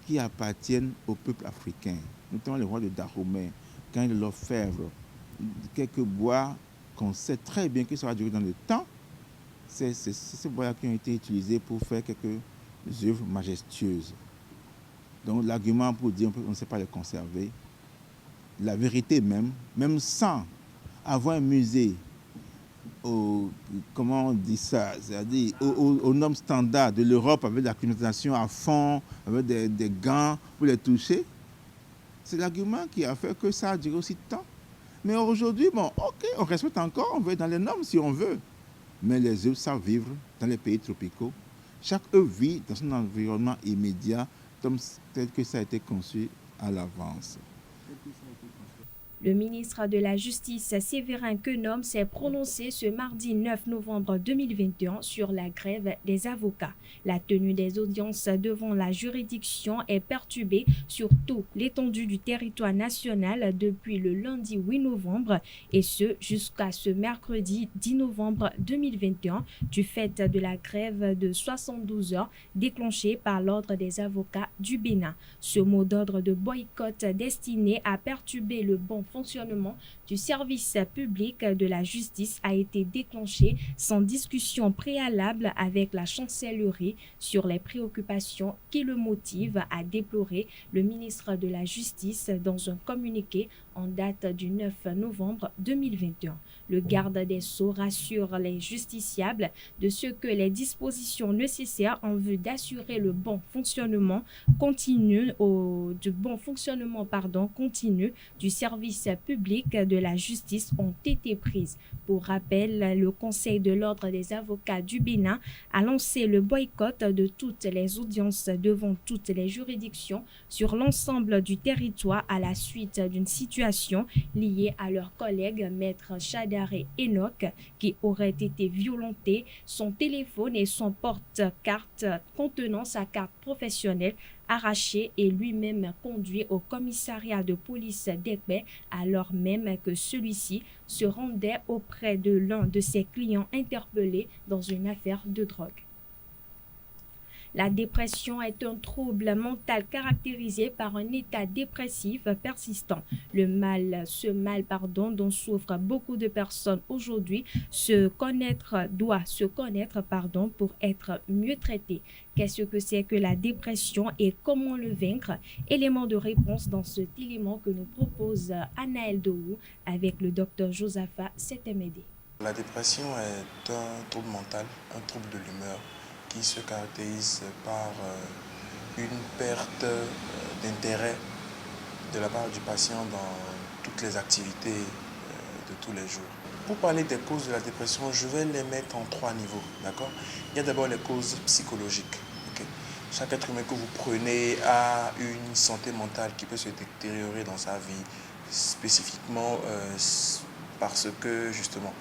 qui appartiennent au peuple africain, notamment les rois de Dahomey, quand de l'orfèvre, quelques bois qu'on sait très bien que ça va durer dans le temps. C'est ces bois qui ont été utilisés pour faire quelques œuvres majestueuses. Donc l'argument pour dire qu'on ne sait pas les conserver, la vérité même sans avoir un musée, comment on dit ça, c'est-à-dire aux normes standards de l'Europe, avec la climatisation à fond, avec des gants pour les toucher, c'est l'argument qui a fait que ça a duré aussi de temps. Mais aujourd'hui, bon, ok, on respecte encore, on veut être dans les normes si on veut. Mais les œuvres savent vivre dans les pays tropicaux. Chaque œuvre vit dans son environnement immédiat, tel que ça a été conçu à l'avance. Le ministre de la Justice, Séverin Quenom, s'est prononcé ce mardi 9 novembre 2021 sur la grève des avocats. La tenue des audiences devant la juridiction est perturbée sur toute l'étendue du territoire national depuis le lundi 8 novembre et ce jusqu'à ce mercredi 10 novembre 2021 du fait de la grève de 72 heures déclenchée par l'Ordre des avocats du Bénin. Ce mot d'ordre de boycott destiné à perturber le bon fonctionnement du service public de la justice a été déclenché sans discussion préalable avec la chancellerie sur les préoccupations qui le motivent, a déploré le ministre de la Justice dans un communiqué en date du 9 novembre 2021. Le garde des Sceaux rassure les justiciables de ce que les dispositions nécessaires en vue d'assurer le bon fonctionnement continu du service public de la justice ont été prises. Pour rappel, le Conseil de l'Ordre des avocats du Bénin a lancé le boycott de toutes les audiences devant toutes les juridictions sur l'ensemble du territoire à la suite d'une situation liée à leur collègue maître Chadaré Enoch qui aurait été violenté, son téléphone et son porte-carte contenant sa carte professionnelle arraché et lui-même conduit au commissariat de police d'Ekpé alors même que celui-ci se rendait auprès de l'un de ses clients interpellés dans une affaire de drogue. La dépression est un trouble mental caractérisé par un état dépressif persistant. Ce mal dont souffrent beaucoup de personnes aujourd'hui doit se connaître pour être mieux traité. Qu'est-ce que c'est que la dépression et comment le vaincre? Élément de réponse dans cet élément que nous propose Anaël Dohou avec le docteur Josaphat Setemede. La dépression est un trouble mental, un trouble de l'humeur qui se caractérise par une perte d'intérêt de la part du patient dans toutes les activités de tous les jours. Pour parler des causes de la dépression, je vais les mettre en 3 niveaux, d'accord? Il y a d'abord les causes psychologiques. Okay? Chaque être humain que vous prenez a une santé mentale qui peut se détériorer dans sa vie, spécifiquement parce que justement,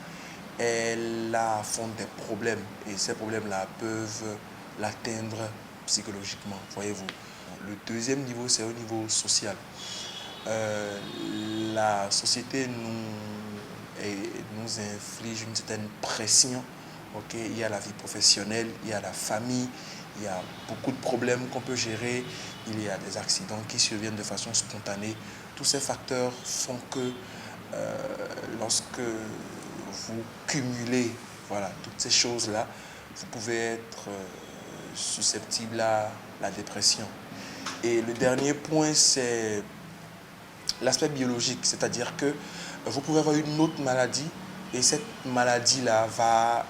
elle affronte des problèmes et ces problèmes-là peuvent l'atteindre psychologiquement, voyez-vous. Le deuxième niveau, c'est au niveau social. La société nous inflige une certaine pression. Okay? Il y a la vie professionnelle, il y a la famille, il y a beaucoup de problèmes qu'on peut gérer, il y a des accidents qui surviennent de façon spontanée. Tous ces facteurs font que lorsque vous cumulez toutes ces choses-là, vous pouvez être susceptible à la dépression. Et le dernier point, c'est l'aspect biologique, c'est-à-dire que vous pouvez avoir une autre maladie et cette maladie-là va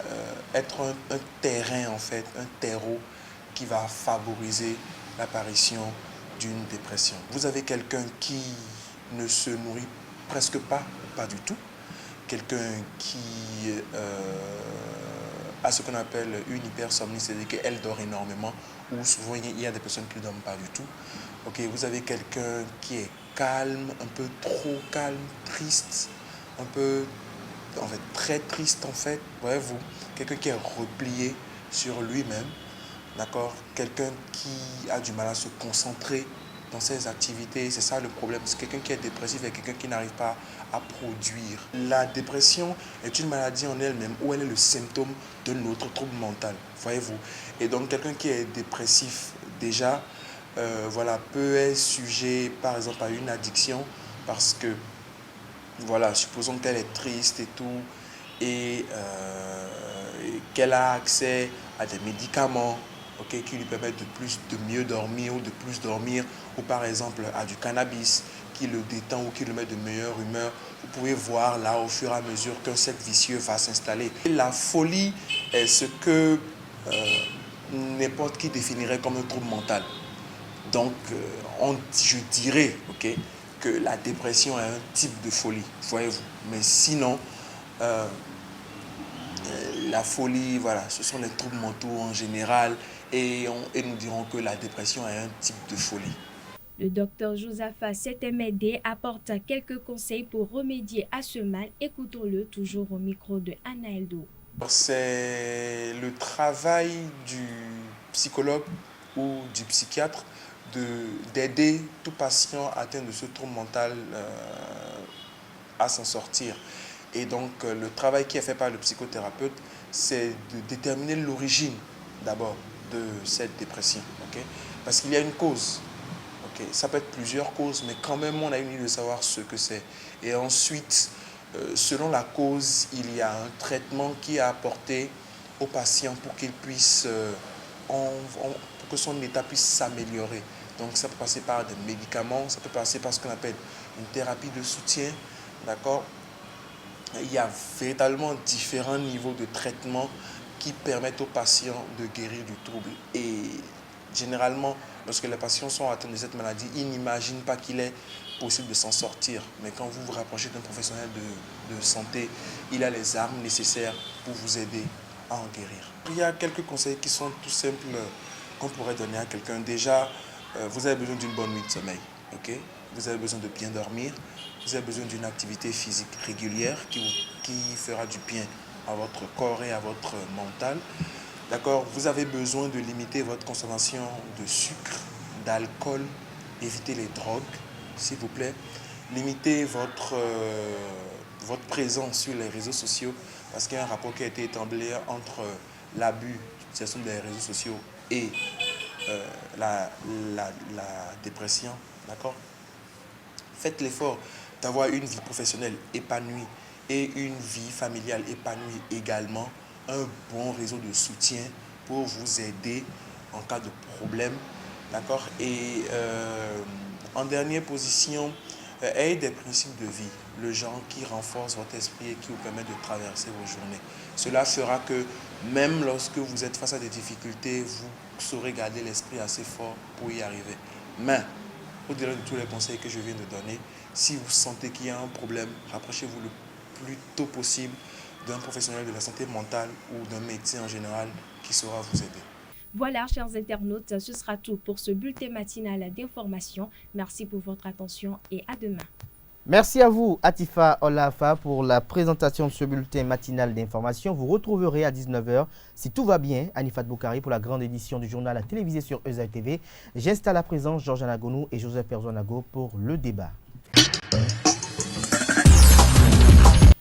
être un terrain, en fait, un terreau qui va favoriser l'apparition d'une dépression. Vous avez quelqu'un qui ne se nourrit presque pas du tout, quelqu'un qui a ce qu'on appelle une hypersomnie, c'est-à-dire qu'elle dort énormément, ou souvent il y a des personnes qui ne dorment pas du tout. Okay, vous avez quelqu'un qui est calme, un peu trop calme, triste, un peu, en fait, très triste en fait, voyez-vous, quelqu'un qui est replié sur lui-même, d'accord, quelqu'un qui a du mal à se concentrer dans ses activités, c'est ça le problème, c'est quelqu'un qui est dépressif et quelqu'un qui n'arrive pas à produire. La dépression est une maladie en elle-même où elle est le symptôme d'un autre trouble mental, voyez-vous. Et donc quelqu'un qui est dépressif déjà, peut être sujet par exemple à une addiction parce que, supposons qu'elle est triste et tout, et qu'elle a accès à des médicaments qui lui permettent de mieux dormir ou de plus dormir, ou par exemple à du cannabis qui le détend ou qui le met de meilleure humeur. Vous pouvez voir là au fur et à mesure qu'un cercle vicieux va s'installer. La folie est ce que n'importe qui définirait comme un trouble mental. Donc je dirais que la dépression est un type de folie, voyez-vous. Mais sinon, la folie, ce sont les troubles mentaux en général et nous dirons que la dépression est un type de folie. Le docteur Josaphat Setemede apporte quelques conseils pour remédier à ce mal. Écoutons-le toujours au micro de Anaël Dohou. C'est le travail du psychologue ou du psychiatre d'aider tout patient atteint de ce trouble mental à s'en sortir. Et donc, le travail qui est fait par le psychothérapeute, c'est de déterminer l'origine d'abord de cette dépression. Parce qu'il y a une cause. Ça peut être plusieurs causes, mais quand même, on a une idée de savoir ce que c'est. Et ensuite, selon la cause, il y a un traitement qui est apporté au patient pour qu'il puisse, pour que son état puisse s'améliorer. Donc, ça peut passer par des médicaments, ça peut passer par ce qu'on appelle une thérapie de soutien, d'accord ? Il y a véritablement différents niveaux de traitement qui permettent aux patients de guérir du trouble. Et généralement, lorsque les patients sont atteints de cette maladie, ils n'imaginent pas qu'il est possible de s'en sortir. Mais quand vous vous rapprochez d'un professionnel de santé, il a les armes nécessaires pour vous aider à en guérir. Il y a quelques conseils qui sont tout simples qu'on pourrait donner à quelqu'un. Déjà, vous avez besoin d'une bonne nuit de sommeil. Vous avez besoin de bien dormir. Vous avez besoin d'une activité physique régulière qui fera du bien à votre corps et à votre mental. D'accord, vous avez besoin de limiter votre consommation de sucre, d'alcool, éviter les drogues, s'il vous plaît. Limitez votre présence sur les réseaux sociaux parce qu'il y a un rapport qui a été établi entre l'abus d'utilisation des réseaux sociaux et la dépression, d'accord? Faites l'effort d'avoir une vie professionnelle épanouie et une vie familiale épanouie également, un bon réseau de soutien pour vous aider en cas de problème, d'accord? Et en dernière position, ayez des principes de vie, le genre qui renforce votre esprit et qui vous permet de traverser vos journées. Cela fera que même lorsque vous êtes face à des difficultés, vous saurez garder l'esprit assez fort pour y arriver. Mais, au-delà de tous les conseils que je viens de donner, si vous sentez qu'il y a un problème, rapprochez-vous le plus tôt possible d'un professionnel de la santé mentale ou d'un médecin en général qui saura vous aider. Voilà, chers internautes, ce sera tout pour ce bulletin matinal d'information. Merci pour votre attention et à demain. Merci à vous, Atifa Olafa, pour la présentation de ce bulletin matinal d'information. Vous retrouverez à 19h, si tout va bien, Anifat Boukari pour la grande édition du journal télévisé sur Ezaï TV. J'installe à présent Georges Anagonou et Joseph Perzonago pour le débat.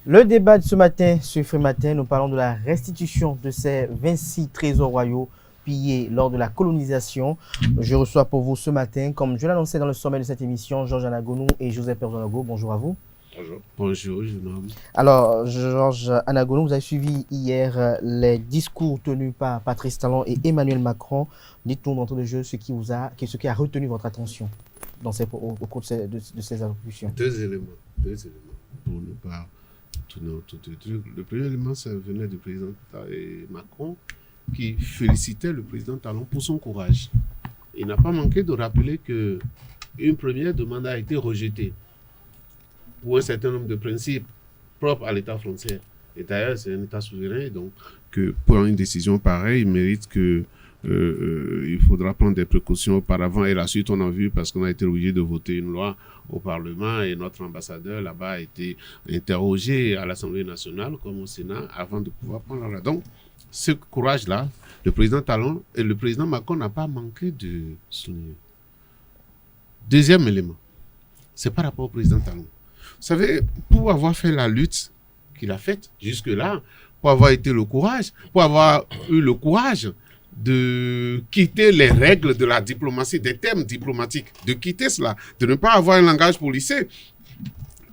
Le débat de ce matin sur Free Matin, nous parlons de la restitution de ces 26 trésors royaux pillés lors de la colonisation. Je reçois pour vous ce matin, comme je l'annonçais dans le sommet de cette émission, Georges Anagonou et Joseph Perzonago. Bonjour à vous. Bonjour. Bonjour, jeune homme. Alors, Georges Anagonou, vous avez suivi hier les discours tenus par Patrice Talon et Emmanuel Macron. Dites-nous d'entrée de jeu ce qui a retenu votre attention au cours de ces allocutions. Deux éléments pour ne pas tourner autour du truc. Le premier élément, ça venait du président Macron qui félicitait le président Talon pour son courage. Il n'a pas manqué de rappeler qu'une première demande a été rejetée pour un certain nombre de principes propres à l'État français. Et d'ailleurs, c'est un État souverain, donc que pour une décision pareille, il mérite que il faudra prendre des précautions auparavant. Et la suite, on a vu, parce qu'on a été obligé de voter une loi au Parlement et notre ambassadeur là-bas a été interrogé à l'Assemblée nationale comme au Sénat avant de pouvoir prendre la. Donc, ce courage-là, le président Talon et le président Macron n'ont pas manqué de souligner. Deuxième élément, c'est par rapport au président Talon. Vous savez, pour avoir fait la lutte qu'il a faite jusque-là, pour avoir eu le courage de quitter les règles de la diplomatie, des termes diplomatiques, de quitter cela, de ne pas avoir un langage policier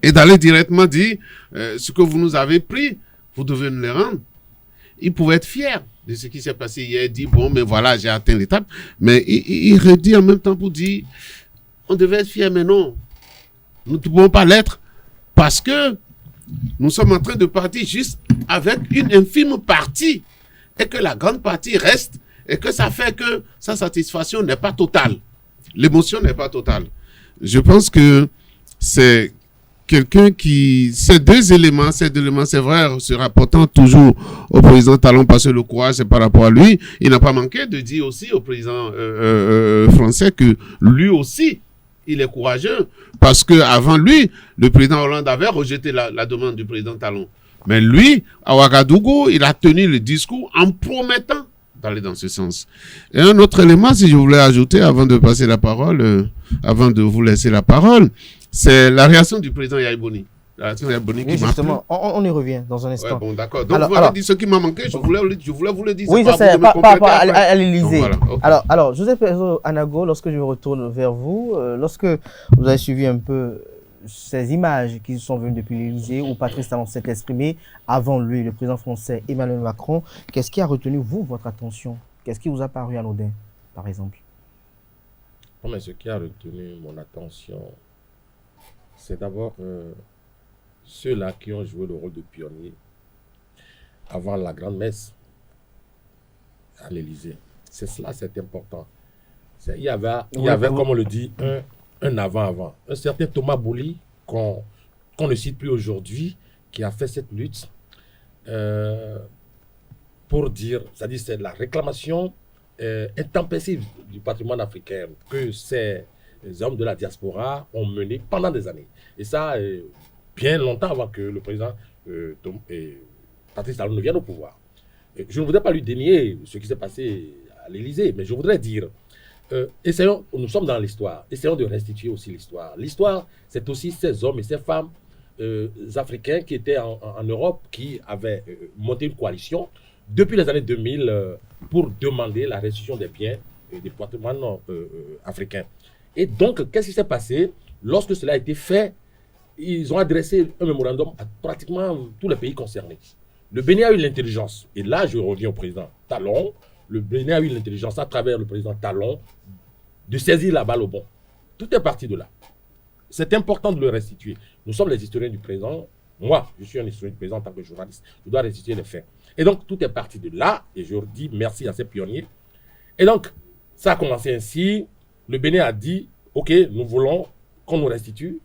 et d'aller directement dire ce que vous nous avez pris, vous devez nous les rendre. Il pouvait être fier de ce qui s'est passé hier, il dit bon, mais voilà, j'ai atteint l'étape, mais il redit en même temps pour dire on devait être fier, mais non, nous ne pouvons pas l'être parce que nous sommes en train de partir juste avec une infime partie et que la grande partie reste et que ça fait que sa satisfaction n'est pas totale. L'émotion n'est pas totale. Je pense que c'est quelqu'un qui... Ces deux éléments, c'est vrai, se rapportant toujours au président Talon parce que le courage, c'est par rapport à lui. Il n'a pas manqué de dire aussi au président français que lui aussi, il est courageux parce que avant lui, le président Hollande avait rejeté la demande du président Talon. Mais lui, à Ouagadougou, il a tenu le discours en promettant d'aller dans ce sens. Et un autre élément, si je voulais ajouter avant de passer la parole, avant de vous laisser la parole, c'est la réaction du président Yaïbouni. La réaction Yaïbouni qui justement, on y revient dans un instant. Ouais, bon, d'accord. Donc, vous m'avez dit ce qui m'a manqué, je voulais vous le dire. Oui, je sais, par rapport à l'Élysée. Voilà, okay. Alors, Joseph Anago, lorsque je me retourne vers vous, lorsque vous avez suivi un peu ces images qui sont venues depuis l'Élysée où Patrice Talon s'est exprimé avant lui, le président français Emmanuel Macron, qu'est-ce qui a retenu, vous, votre attention? Qu'est-ce qui vous a paru anodin, par exemple? Non, mais ce qui a retenu mon attention, c'est d'abord ceux-là qui ont joué le rôle de pionnier avant la grande messe à l'Élysée. C'est cela, c'est important. Il y avait, comme on le dit, un avant-avant. Un certain Thomas Bouli, qu'on ne cite plus aujourd'hui, qui a fait cette lutte pour dire, c'est-à-dire c'est la réclamation intempestive du patrimoine africain que ces hommes de la diaspora ont mené pendant des années. Et ça, bien longtemps avant que le président Patrice Talon ne vienne au pouvoir. Et je ne voudrais pas lui dénier ce qui s'est passé à l'Élysée, mais je voudrais dire essayons, nous sommes dans l'histoire, essayons de restituer aussi l'histoire. L'histoire, c'est aussi ces hommes et ces femmes africains qui étaient en Europe, qui avaient monté une coalition depuis les années 2000 pour demander la restitution des biens des patrimoines africains. Et donc, qu'est-ce qui s'est passé? Lorsque cela a été fait, ils ont adressé un mémorandum à pratiquement tous les pays concernés. Le Bénin a eu l'intelligence, et là je reviens au président Talon, le Bénin a eu l'intelligence à travers le président Talon de saisir la balle au bon. Tout est parti de là. C'est important de le restituer. Nous sommes les historiens du présent. Moi, je suis un historien du présent en tant que journaliste. Je dois restituer les faits. Et donc, tout est parti de là, et je dis merci à ces pionniers. Et donc, ça a commencé ainsi. Le Bénin a dit, OK, nous voulons qu'on nous restitue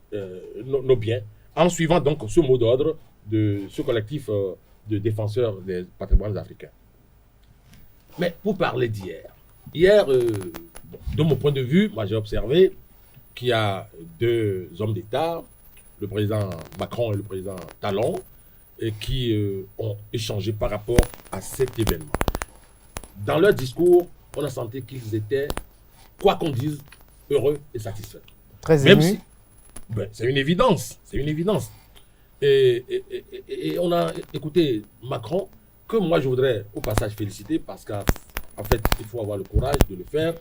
nos biens, en suivant donc ce mot d'ordre de ce collectif de défenseurs des patrimoines africains. Mais pour parler d'hier, de mon point de vue, moi j'ai observé qu'il y a deux hommes d'État, le président Macron et le président Talon, qui ont échangé par rapport à cet événement. Dans leur discours, on a senti qu'ils étaient, quoi qu'on dise, heureux et satisfaits. Très ému. Si, c'est une évidence, c'est une évidence. Et on a écouté Macron, que moi je voudrais au passage féliciter, parce qu'en fait, il faut avoir le courage de le faire.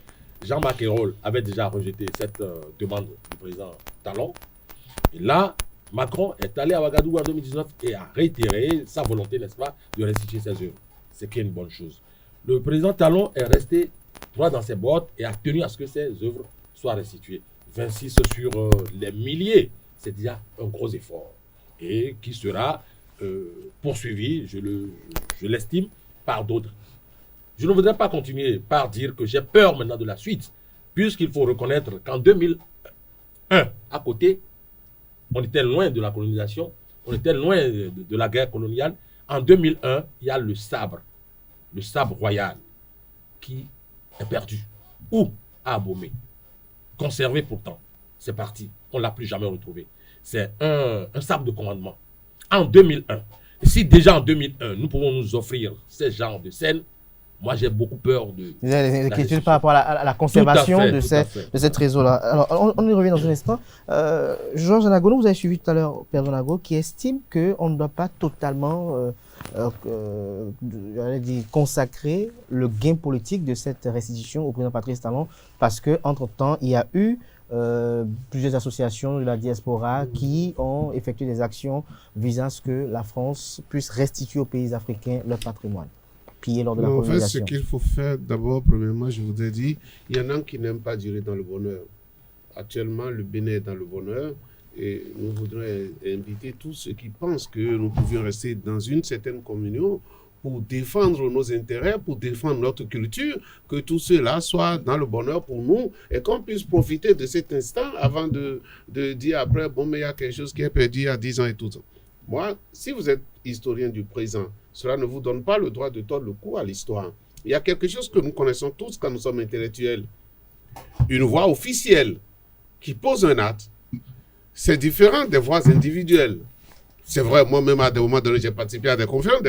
Jean-Marc Ayrault avait déjà rejeté cette demande du président Talon. Et là, Macron est allé à Ouagadougou en 2019 et a réitéré sa volonté, n'est-ce pas, de restituer ses œuvres. C'est qui est une bonne chose. Le président Talon est resté droit dans ses bottes et a tenu à ce que ses œuvres soient restituées. 26 sur les milliers, c'est déjà un gros effort. Et qui sera poursuivi, je l'estime, par d'autres. Je ne voudrais pas continuer par dire que j'ai peur maintenant de la suite, puisqu'il faut reconnaître qu'en 2001, à côté, on était loin de la colonisation, on était loin de la guerre coloniale. En 2001, il y a le sabre royal, qui est perdu, ou à Abomey, conservé pourtant. C'est parti, on ne l'a plus jamais retrouvé. C'est un sabre de commandement. En 2001, si déjà en 2001, nous pouvons nous offrir ce genre de scène, moi j'ai beaucoup peur de... Les inquiétudes par rapport à la conservation de ce trésor-là. Alors, on y revient dans un instant. Georges Anagono, vous avez suivi tout à l'heure Père Donago, qui estime qu'on ne doit pas totalement consacrer le gain politique de cette restitution au président Patrice Talon, parce qu'entre-temps, il y a eu plusieurs associations de la diaspora qui ont effectué des actions visant à ce que la France puisse restituer aux pays africains leur patrimoine pillé lors de la colonisation. En fait, ce qu'il faut faire, d'abord, premièrement, je vous ai dit, il y en a qui n'aiment pas durer dans le bonheur. Actuellement, le Bénin est dans le bonheur et nous voudrions inviter tous ceux qui pensent que nous pouvions rester dans une certaine communion pour défendre nos intérêts, pour défendre notre culture, que tout cela soit dans le bonheur pour nous et qu'on puisse profiter de cet instant avant de dire après, bon, mais il y a quelque chose qui est perdu il y a 10 ans et tout ça. Moi, si vous êtes historien du présent, cela ne vous donne pas le droit de tordre le cou à l'histoire. Il y a quelque chose que nous connaissons tous quand nous sommes intellectuels. Une voix officielle qui pose un acte, c'est différent des voix individuelles. C'est vrai, moi-même, à des moments donnés, j'ai participé à des conférences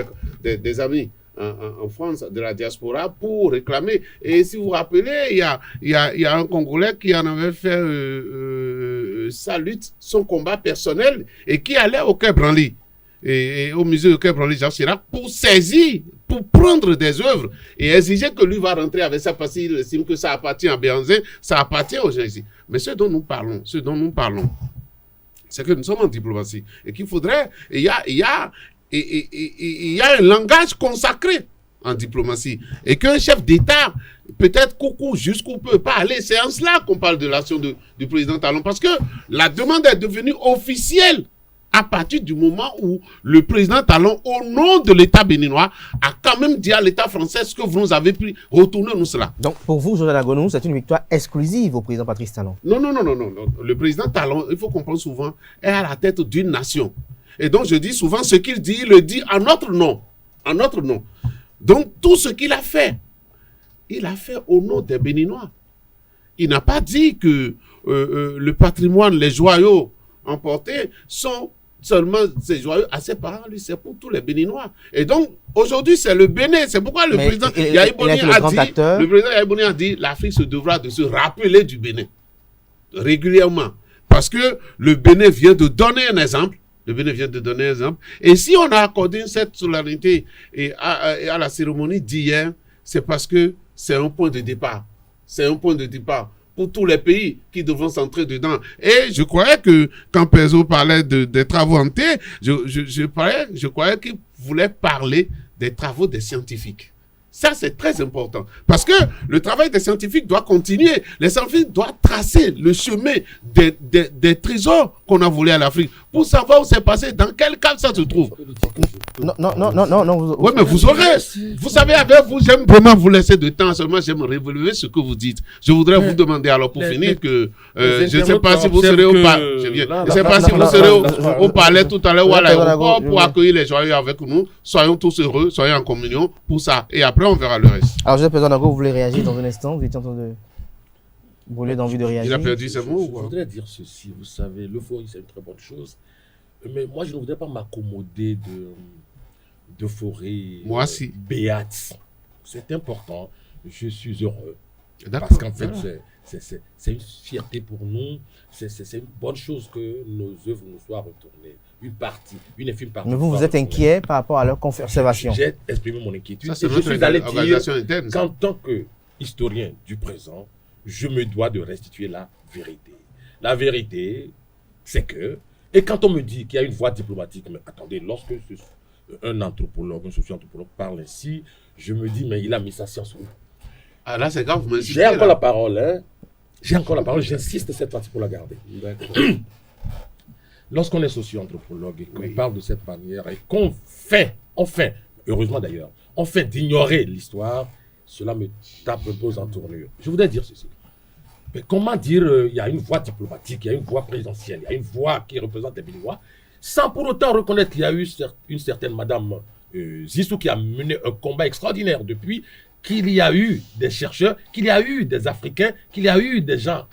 des amis en France, de la diaspora, pour réclamer. Et si vous vous rappelez, il y a un Congolais qui en avait fait sa lutte, son combat personnel, et qui allait au Quai Branly, et au musée du Quai Branly, Jacques Chirac, pour saisir, pour prendre des œuvres, et exiger que lui va rentrer avec ça, parce qu'il estime que ça appartient à Béhanzin, ça appartient aux gens ici. Mais ce dont nous parlons, c'est que nous sommes en diplomatie et qu'il faudrait, il y a un langage consacré en diplomatie et qu'un chef d'État, peut-être coucou, jusqu'où peut pas aller. C'est en cela qu'on parle de l'action du président Talon, parce que la demande est devenue officielle à partir du moment où le président Talon, au nom de l'État béninois, a quand même dit à l'État français ce que vous nous avez pris, retournez-nous cela. Donc pour vous, Georges Anagono, c'est une victoire exclusive au président Patrice Talon? Non. Le président Talon, il faut comprendre souvent, est à la tête d'une nation. Et donc je dis souvent, ce qu'il dit, il le dit en notre nom. En notre nom. Donc tout ce qu'il a fait, il a fait au nom des Béninois. Il n'a pas dit que le patrimoine, les joyaux emportés sont seulement ces joyaux à ses parents, lui, c'est pour tous les Béninois. Et donc, aujourd'hui, c'est le Bénin. C'est pourquoi le président Yahi Boni a dit l'Afrique se devra de se rappeler du Bénin régulièrement. Parce que le Bénin vient de donner un exemple. Et si on a accordé cette solennité à la cérémonie d'hier, c'est parce que c'est un point de départ. c'est un point de départ pour tous les pays qui devront s'entrer dedans. Et je croyais que, quand Perzo parlait des travaux en thé, je croyais qu'il voulait parler des travaux des scientifiques. Ça, c'est très important. Parce que le travail des scientifiques doit continuer. Les scientifiques doivent tracer le chemin des trésors qu'on a volés à l'Afrique pour savoir où c'est passé, dans quel cas ça se trouve. Non. Oui, mais vous saurez. Vous savez, avec vous, j'aime vraiment vous laisser de temps. Seulement, j'aime relever ce que vous dites. Je voudrais vous demander, alors, pour finir, que je ne sais pas si vous serez au palais. Je ne sais pas si vous serez au palais tout à l'heure ou à l'aéroport pour accueillir les joyeux avec nous. Soyons tous heureux, soyons en communion pour ça. Et après, on verra le reste. Alors, je président Nago, vous voulez réagir dans un instant? Vous étiez en train de brûler d'envie de réagir. Il a perdu ses mots ou Je quoi? voudrais dire ceci, vous savez, l'euphorie, c'est une très bonne chose. Mais moi, je ne voudrais pas m'accommoder d'euphorie béate. C'est important. Je suis heureux. Parce qu'en fait, c'est une fierté pour nous. C'est une bonne chose que nos œuvres nous soient retournées. Une infime partie. Mais vous êtes inquiet par rapport à leur conservation? J'ai exprimé mon inquiétude. Ça, je suis allé dire qu'en tant qu'historien du présent, je me dois de restituer la vérité. La vérité, c'est que... Et quand on me dit qu'il y a une voie diplomatique, mais attendez, lorsque un anthropologue, un socio-anthropologue parle ainsi, je me dis, mais il a mis sa science où? Ah là, c'est grave, vous m'insistez. J'ai encore la parole, hein. J'ai encore la parole, j'insiste cette fois-ci pour la garder. Lorsqu'on est socio-anthropologue et qu'on parle de cette manière et qu'on fait, heureusement d'ailleurs, on fait d'ignorer l'histoire, cela me tape un peu aux entournures. Je voudrais dire ceci. Mais comment dire, il y a une voie diplomatique, il y a une voie présidentielle, il y a une voie qui représente les Béninois, sans pour autant reconnaître qu'il y a eu une certaine Madame Zissou qui a mené un combat extraordinaire depuis, qu'il y a eu des chercheurs, qu'il y a eu des Africains, qu'il y a eu des gens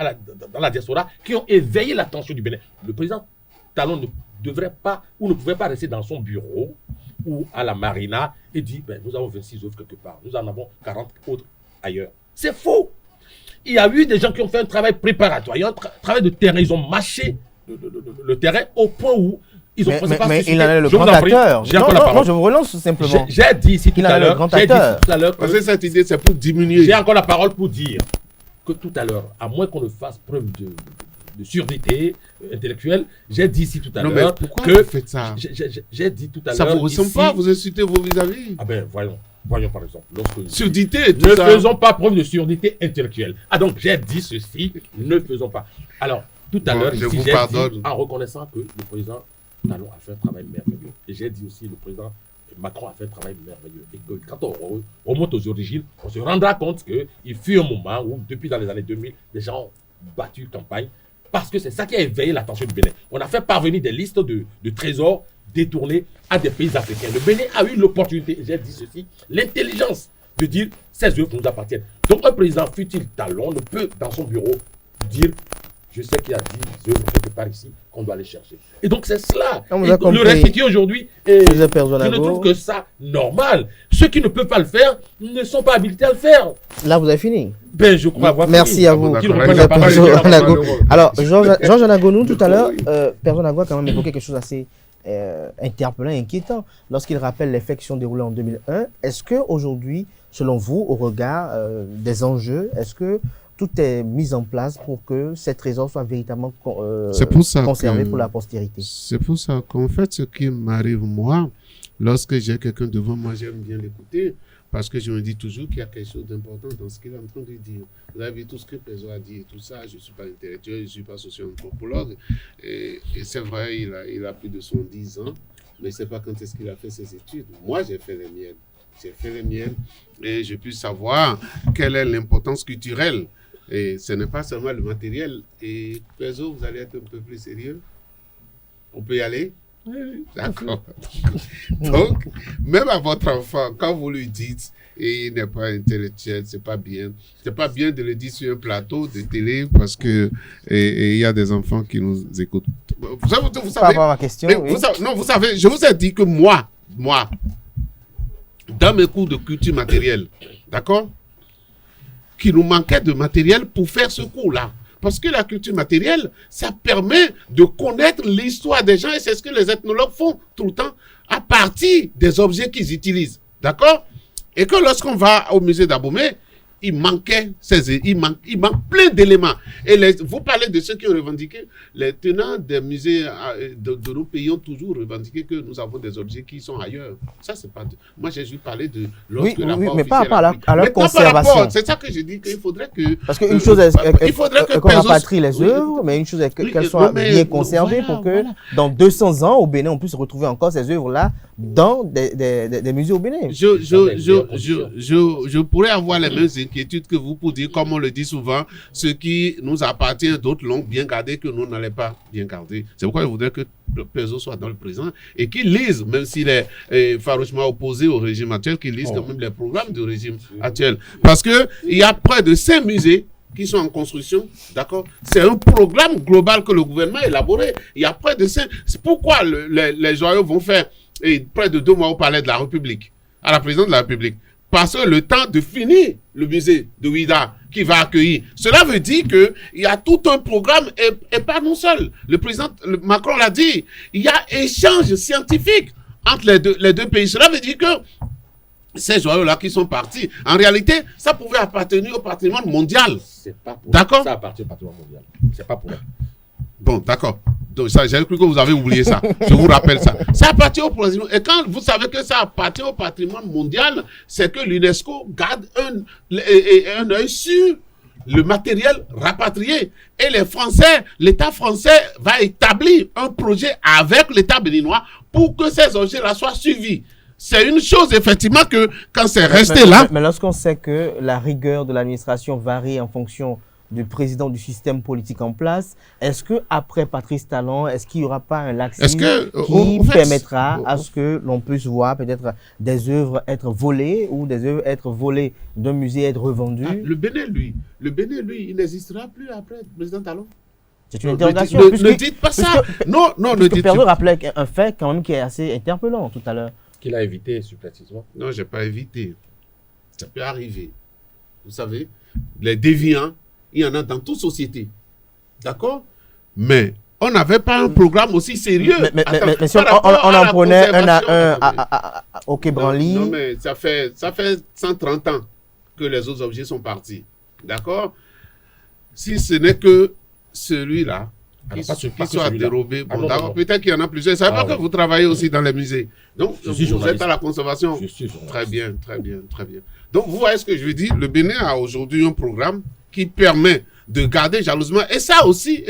dans la diaspora qui ont éveillé l'attention du Bénin. Le président Talon ne devrait pas ou ne pouvait pas rester dans son bureau ou à la marina et dire ben, nous avons 26 œuvres quelque part, nous en avons 40 autres ailleurs. C'est faux. Il y a eu des gens qui ont fait un travail préparatoire, il y a un travail de terrain, ils ont mâché le terrain au point où ils ont mais il en est le grand acteur. Non, je vous relance simplement. J'ai dit ici tout à l'heure. Parce que cette idée, c'est pour diminuer. J'ai encore la parole pour dire que tout à l'heure, à moins qu'on ne fasse preuve de surdité intellectuelle, j'ai dit ici tout à l'heure que vous faites ça. J'ai dit tout à l'heure. Ça vous ressemble pas, vous insultez vos vis-à-vis. Ah ben voyons par exemple. Surdité, tout ça. Ne faisons pas preuve de surdité intellectuelle. Ah donc j'ai dit ceci, ne faisons pas. Alors tout à l'heure, j'ai dit en reconnaissant que le président Talon a fait un travail merveilleux. Et j'ai dit aussi le président Macron a fait un travail merveilleux. Et que quand on remonte aux origines, on se rendra compte qu'il fut un moment où, depuis dans les années 2000, les gens ont battu campagne parce que c'est ça qui a éveillé l'attention du Bénin. On a fait parvenir des listes de trésors détournés à des pays africains. Le Bénin a eu l'opportunité, j'ai dit ceci, l'intelligence de dire ces œuvres nous appartiennent. Donc un président, fut-il Talon, ne peut dans son bureau dire je sais qu'il y a 10 œuvres quelque part ici qu'on doit aller chercher. Et donc c'est cela. Le restituer aujourd'hui, je ne trouve que ça normal. Ceux qui ne peuvent pas le faire ne sont pas habilités à le faire. Là, vous avez fini. Ben, je crois avoir Merci fini. à vous. Alors, Georges Anagonou, tout à l'heure, Perzo Nago a quand même évoqué quelque chose d'assez interpellant et inquiétant lorsqu'il rappelle les faits qui sont déroulés en 2001. Est-ce qu'aujourd'hui, selon vous, au regard des enjeux, est-ce que tout est mis en place pour que ces trésors soient véritablement conservés pour la postérité? C'est pour ça qu'en fait, ce qui m'arrive moi, lorsque j'ai quelqu'un devant moi, j'aime bien l'écouter, parce que je me dis toujours qu'il y a quelque chose d'important dans ce qu'il est en train de dire. Vous avez vu tout ce que Perzo a dit et tout ça, je ne suis pas intellectuel, je ne suis pas socio-anthropologue, et c'est vrai, il a plus de 110 ans, mais je ne sais pas quand est-ce qu'il a fait ses études. Moi, j'ai fait les miennes. J'ai fait les miennes et je puis savoir quelle est l'importance culturelle. Et ce n'est pas seulement le matériel. Et Perzo, vous allez être un peu plus sérieux? On peut y aller? Oui. D'accord. Donc, même à votre enfant, quand vous lui dites et il n'est pas intellectuel, c'est pas bien. C'est pas bien de le dire sur un plateau de télé parce que il y a des enfants qui nous écoutent. Vous savez, par rapport à ma question, oui. vous savez, je vous ai dit que moi, dans mes cours de culture matérielle, d'accord, qu'il nous manquait de matériel pour faire ce cours-là. Parce que la culture matérielle, ça permet de connaître l'histoire des gens et c'est ce que les ethnologues font tout le temps à partir des objets qu'ils utilisent. D'accord? Et que lorsqu'on va au musée d'Abomey, il manque plein d'éléments. Et vous parlez de ceux qui ont revendiqué, les tenants des musées de nos pays ont toujours revendiqué que nous avons des objets qui sont ailleurs. Ça, c'est pas... Moi, j'ai juste parlé de... Oui, mais pas à leur conservation. C'est ça que je dis qu'il faudrait que... Parce qu'une chose est qu'on rapatrie les œuvres, mais une chose est qu'elles soient bien conservées pour que dans 200 ans, au Bénin, on puisse retrouver encore ces œuvres-là dans des musées au Bénin. Je pourrais avoir les mêmes inquiétudes que vous pour dire, comme on le dit souvent, ce qui nous appartient, d'autres l'ont bien gardé que nous n'allons pas bien garder. C'est pourquoi je voudrais que le président soit dans le présent et qu'il lise, même s'il est farouchement opposé au régime actuel, qu'il lise quand même les programmes du régime actuel. Parce qu'il y a près de 5 musées qui sont en construction, d'accord? C'est un programme global que le gouvernement a élaboré. Il y a près de 5... C'est pourquoi les joyaux vont faire près de 2 mois au palais de la République, à la présidence de la République. Parce que le temps de finir le musée de Ouidah qui va accueillir, cela veut dire qu'il y a tout un programme et pas nous seuls. Le président Macron l'a dit, il y a échange scientifique entre les deux pays. Cela veut dire que ces joyaux-là qui sont partis, en réalité, ça pouvait appartenir au patrimoine mondial. C'est pas pour d'accord? Ça appartient au patrimoine mondial. C'est pas pour eux. Bon, d'accord. Donc, ça, j'ai cru que vous avez oublié ça. Je vous rappelle ça. Ça appartient au patrimoine. Et quand vous savez que ça appartient au patrimoine mondial, c'est que l'UNESCO garde un œil sur le matériel rapatrié. Et les Français, l'État français va établir un projet avec l'État béninois pour que ces objets-là soient suivis. C'est une chose, effectivement, que quand c'est resté là... Mais lorsqu'on sait que la rigueur de l'administration varie en fonction du président du système politique en place, est-ce qu'après Patrice Talon, est-ce qu'il n'y aura pas un laxisme qui permettra à ce que l'on puisse voir peut-être des œuvres être volées ou des œuvres être volées d'un musée et être revendues? Le Bénin, lui, il n'existera plus après le président Talon. C'est une interrogation. Ne dites pas ça. Non, ne dites pas. Perdo rappelait un fait quand même qui est assez interpellant tout à l'heure. Qu'il a évité supplétivement. Non, je n'ai pas évité. Ça peut arriver. Vous savez, les déviants, il y en a dans toute société. D'accord? Mais on n'avait pas un programme aussi sérieux. Mais si on en prenait un à un au Quai Branly. Non, mais ça fait 130 ans que les autres objets sont partis. D'accord? Si ce n'est que celui-là, qui soit dérobé. Bon, d'accord, peut-être qu'il y en a plusieurs. Je ne savais pas que vous travaillez aussi dans les musées. Donc, vous êtes à la conservation. Très bien. Donc, vous voyez ce que je veux dire? Le Bénin a aujourd'hui un programme qui permet de garder jalousement. Et ça aussi,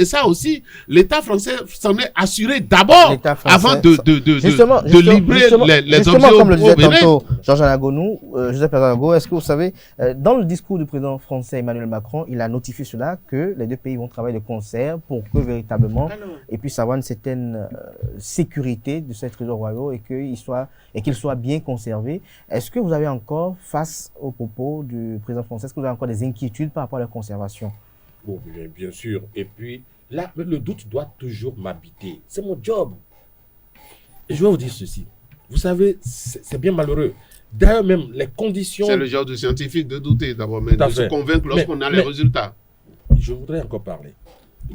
l'État français s'en est assuré d'abord avant de livrer les objets comme le disait tantôt Joseph Anagonou, est-ce que vous savez, dans le discours du président français Emmanuel Macron, il a notifié cela, que les deux pays vont travailler de concert pour que véritablement, et puis avoir une certaine sécurité de ces trésors royaux et qu'ils soient bien conservés. Est-ce que vous avez encore, face aux propos du président français, est-ce que vous avez encore des inquiétudes par rapport à la conservation? Bon, bien sûr. Et puis, là, le doute doit toujours m'habiter. C'est mon job. Et je vais vous dire ceci. Vous savez, c'est bien malheureux. D'ailleurs, même les conditions... C'est le genre de scientifique de douter d'abord, mais de se convaincre lorsqu'on a les résultats. Je voudrais encore parler.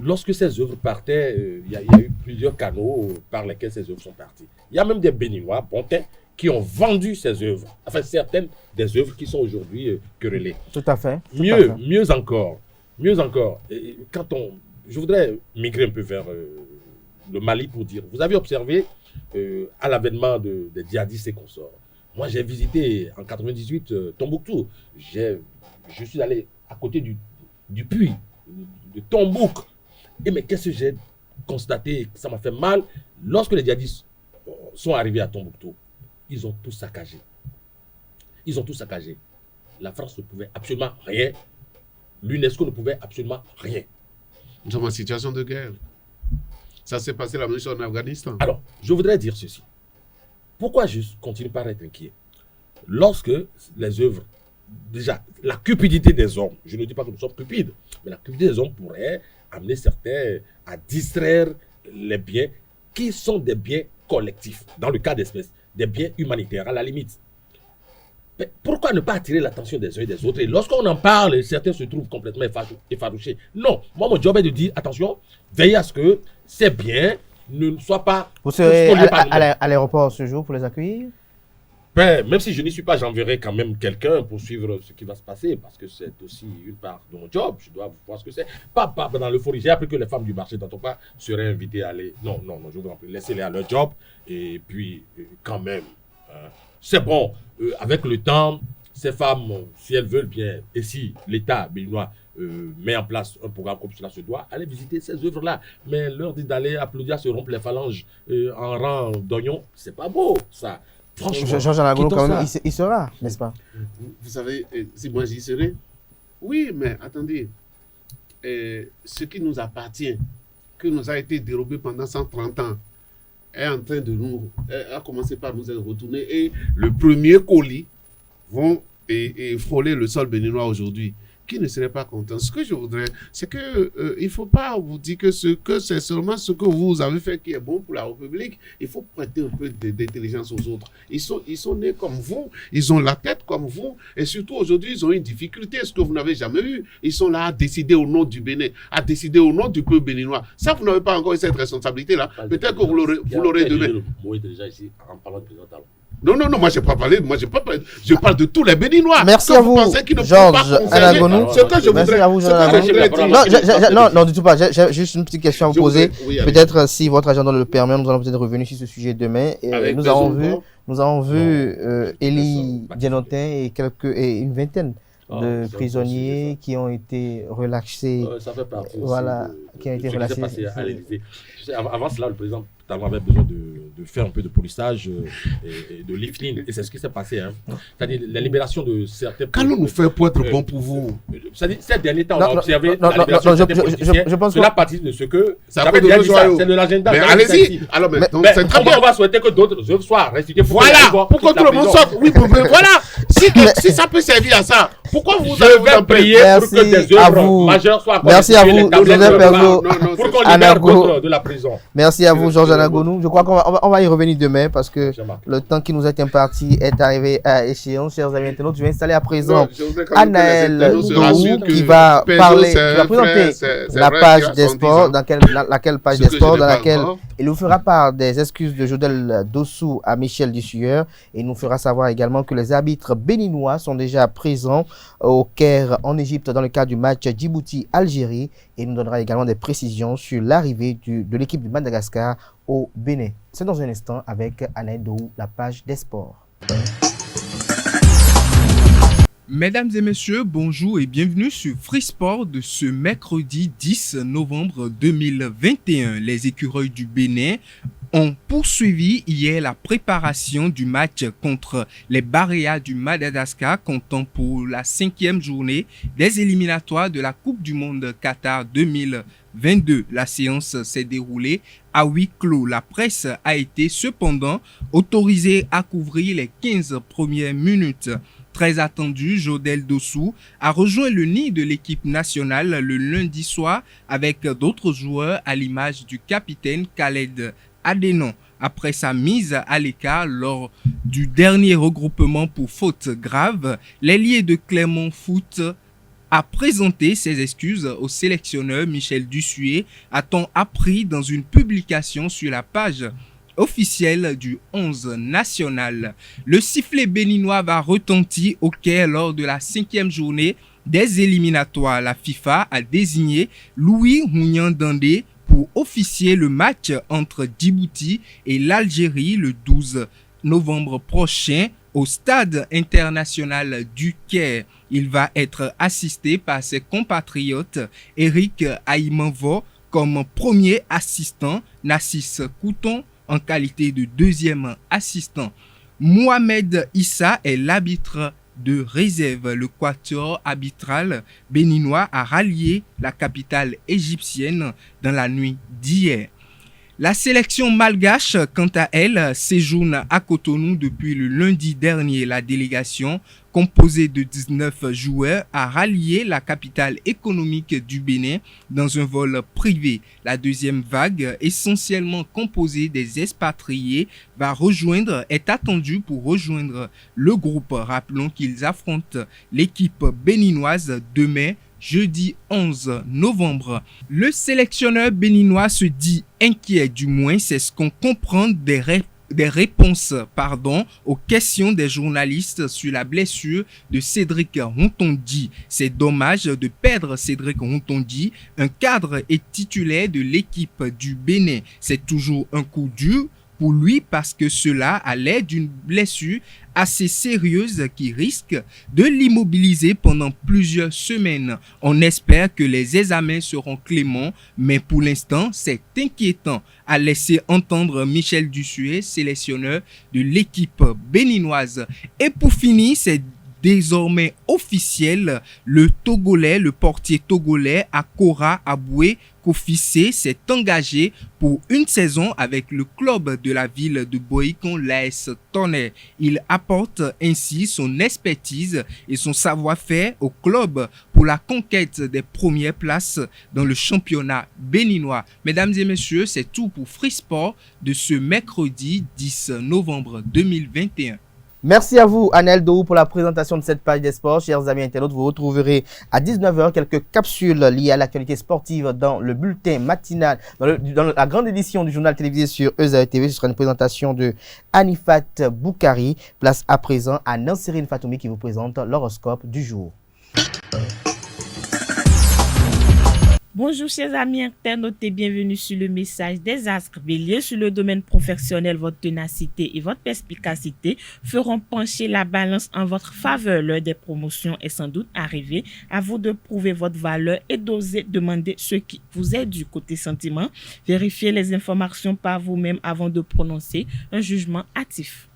Lorsque ces œuvres partaient, il y a eu plusieurs canaux par lesquels ces œuvres sont parties. Il y a même des Béninois, Bontin, qui ont vendu ces œuvres. Enfin, certaines des œuvres qui sont aujourd'hui querellées. Tout à fait. Mieux encore. Je voudrais migrer un peu vers le Mali pour dire, vous avez observé à l'avènement des djihadistes et consorts. Moi, j'ai visité en 98 Tombouctou. Je suis allé à côté du puits de Tombouctou. Et mais qu'est-ce que j'ai constaté? Ça m'a fait mal. Lorsque les djihadistes sont arrivés à Tombouctou, ils ont tout saccagé. La France ne pouvait absolument rien. L'UNESCO ne pouvait absolument rien. Nous sommes en situation de guerre. Ça s'est passé la même chose en Afghanistan. Alors, je voudrais dire ceci. Pourquoi je continue par être inquiet? Lorsque les œuvres, déjà, la cupidité des hommes, je ne dis pas que nous sommes cupides, mais la cupidité des hommes pourrait amener certains à distraire les biens qui sont des biens collectifs, dans le cas d'espèces, des biens humanitaires à la limite. Mais pourquoi ne pas attirer l'attention des uns et des autres? Et lorsqu'on en parle, certains se trouvent complètement effarouchés. Non, moi mon job est de dire, attention, veillez à ce que ces biens ne soient pas... Vous serez à l'aéroport ce jour pour les accueillir? même si je n'y suis pas, j'enverrai quand même quelqu'un pour suivre ce qui va se passer, parce que c'est aussi une part de mon job. Je dois voir ce que c'est. Pas dans l'euphorie. J'ai appris que les femmes du marché d'Anton pas seraient invitées à aller. Non, je vous en prie, laissez-les à leur job. Et puis, quand même, c'est bon. Avec le temps, ces femmes, si elles veulent bien, et si l'État béninois met en place un programme comme cela se doit, aller visiter ces œuvres-là. Mais leur dit d'aller applaudir, se rompre les phalanges en rang d'oignons, c'est pas beau, ça. Franchement. Georges Anagonu, quand même, il sera, n'est-ce pas? Vous savez, si moi j'y serais, oui, mais attendez, ce qui nous appartient, qui nous a été dérobé pendant 130 ans, est en train de nous, a commencé par nous être retourné, et le premier colis vont frôler le sol béninois aujourd'hui. Qui ne serait pas content? Ce que je voudrais, c'est que il ne faut pas vous dire que c'est seulement ce que vous avez fait qui est bon pour la République. Il faut prêter un peu d'intelligence aux autres. Ils sont nés comme vous, ils ont la tête comme vous, et surtout aujourd'hui, ils ont une difficulté, ce que vous n'avez jamais eu. Ils sont là à décider au nom du Bénin, à décider au nom du peuple béninois. Ça, vous n'avez pas encore eu cette responsabilité-là. Peut-être que vous l'aurez demain. Moi, j'étais déjà ici en parlant de président Talon. Non, moi j'ai pas parlé, je parle de tous les Béninois. Merci à vous, Georges Anagonu. Ce que je voudrais. À vous, non, du tout pas. J'ai juste une petite question à vous poser. Peut-être si votre agenda le permet, nous allons peut-être revenir sur ce sujet demain. Nous avons vu Élie Dienotin et une vingtaine de prisonniers qui ont été relâchés. Ça fait partie. Voilà, qui ont été relâchés. Avant cela, le président avait besoin de faire un peu de polissage et de lifting. Et c'est ce qui s'est passé. Hein. C'est-à-dire la libération de certains... Qu'allons-nous faire pour être bon pour vous? C'est-à-dire, ces derniers temps, on a observé la libération de certains politiciens. Je pense cela partie de ce que... J'avais déjà dit ça, c'est de l'agenda. Mais allez-y. Alors, c'est très bien. On va souhaiter que d'autres œuvres soient restituées. Voilà, pour que tout le monde sorte. Oui, voilà. Si ça peut servir à ça, pourquoi vous allez vous en prier pour que des œuvres majeures soient restituées? Merci à vous, Joseph Pergo. Pour qu'on libère d'autres de la prison. Merci à vous, Georges Anagonu. Je crois qu'on va y revenir demain parce que le temps qui nous est imparti est arrivé à échéance. Chers amis internautes, je vais installer à présent Anaël Dohou qui va présenter la page des sports, dans laquelle il nous fera part des excuses de Jodel Dossou à Michel Dussueur et nous fera savoir également que les arbitres béninois sont déjà présents au Caire en Égypte dans le cadre du match Djibouti-Algérie et nous donnera également des précisions sur l'arrivée de l'équipe du Madagascar au Bénin. C'est dans un instant avec Anaël Dohou, la page des sports. Mesdames et messieurs, bonjour et bienvenue sur Free Sport de ce mercredi 10 novembre 2021. Les écureuils du Bénin ont poursuivi hier la préparation du match contre les Baréas du Madagascar, comptant pour la 5e journée des éliminatoires de la Coupe du Monde Qatar 2022. La séance s'est déroulée à huis clos. La presse a été cependant autorisée à couvrir les 15 premières minutes. Très attendu, Jodel Dossou a rejoint le nid de l'équipe nationale le lundi soir avec d'autres joueurs à l'image du capitaine Khaled Adénon. Après sa mise à l'écart lors du dernier regroupement pour faute grave, l'ailier de Clermont Foot a présenté ses excuses au sélectionneur Michel Dussueur, a-t-on appris dans une publication sur la page officielle du 11 national. Le sifflet béninois va retentir au Caire lors de la 5e journée des éliminatoires. La FIFA a désigné Louis Hounian-Dandé pour officier le match entre Djibouti et l'Algérie le 12 novembre prochain au stade international du Caire. Il va être assisté par ses compatriotes Eric Aïmanvo comme premier assistant, Nassis Couton en qualité de deuxième assistant. Mohamed Issa est l'arbitre de réserve. Le quatuor arbitral béninois a rallié la capitale égyptienne dans la nuit d'hier. La sélection malgache, quant à elle, séjourne à Cotonou depuis le lundi dernier. La délégation, composée de 19 joueurs, a rallié la capitale économique du Bénin dans un vol privé. La deuxième vague, essentiellement composée des expatriés, est attendue pour rejoindre le groupe. Rappelons qu'ils affrontent l'équipe béninoise demain, jeudi 11 novembre. Le sélectionneur béninois se dit inquiet, du moins c'est ce qu'on comprend des réponses aux questions des journalistes sur la blessure de Cédric Rontondi. C'est dommage de perdre Cédric Rontondi, un cadre et titulaire de l'équipe du Bénin. C'est toujours un coup dur pour lui parce que cela allait d'une blessure assez sérieuse qui risque de l'immobiliser pendant plusieurs semaines. On espère que les examens seront cléments, mais pour l'instant, c'est inquiétant, a laissé entendre Michel Dussuet, sélectionneur de l'équipe béninoise. Et pour finir, c'est désormais officiel, le portier togolais Akora Aboué Kofissé s'est engagé pour une saison avec le club de la ville de Boïcon, l'AS Tonnerre. Il apporte ainsi son expertise et son savoir-faire au club pour la conquête des premières places dans le championnat béninois. Mesdames et messieurs, c'est tout pour Free Sport de ce mercredi 10 novembre 2021. Merci à vous, Anel Dou, pour la présentation de cette page des sports. Chers amis internautes, vous retrouverez à 19h quelques capsules liées à l'actualité sportive dans le bulletin matinal, dans la grande édition du journal télévisé sur EZA TV. Ce sera une présentation de Anifat Boukari. Place à présent à Nansérine Fatoumi qui vous présente l'horoscope du jour. Bonjour chers amis internautes et bienvenue sur le message des astres. Bélier, sur le domaine professionnel, votre ténacité et votre perspicacité feront pencher la balance en votre faveur. L'heure des promotions est sans doute arrivée. À vous de prouver votre valeur et d'oser demander ce qui vous est du côté sentiment. Vérifiez les informations par vous-même avant de prononcer un jugement hâtif.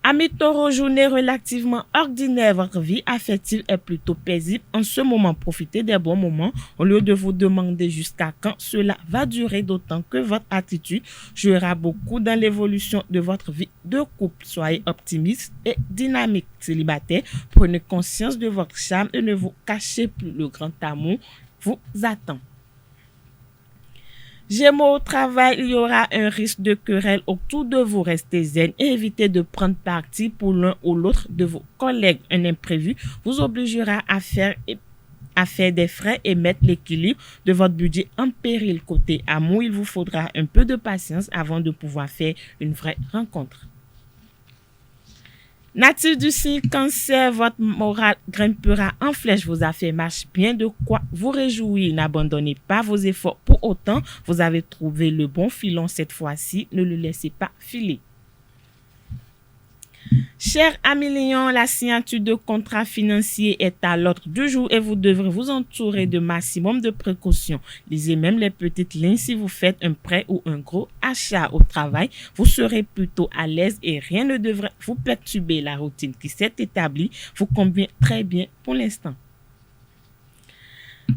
Amis Taureau, journée relativement ordinaire, votre vie affective est plutôt paisible. En ce moment, profitez des bons moments au lieu de vous demander jusqu'à quand cela va durer, d'autant que votre attitude jouera beaucoup dans l'évolution de votre vie de couple. Soyez optimiste et dynamique. Célibataire, prenez conscience de votre charme et ne vous cachez plus. Le grand amour vous attend. Gémeaux, au travail, il y aura un risque de querelle autour de vous. Restez zen et évitez de prendre parti pour l'un ou l'autre de vos collègues. Un imprévu vous obligera à faire des frais et mettre l'équilibre de votre budget en péril. Côté amour, il vous faudra un peu de patience avant de pouvoir faire une vraie rencontre. Natif du signe Cancer, votre morale grimpera en flèche, vos affaires marchent bien, de quoi vous réjouir. N'abandonnez pas vos efforts pour autant, vous avez trouvé le bon filon cette fois-ci, ne le laissez pas filer. Cher ami Lion, la signature de contrats financiers est à l'ordre du jour et vous devrez vous entourer de maximum de précautions. Lisez même les petites lignes si vous faites un prêt ou un gros achat au travail. Vous serez plutôt à l'aise et rien ne devrait vous perturber. La routine qui s'est établie vous convient très bien pour l'instant.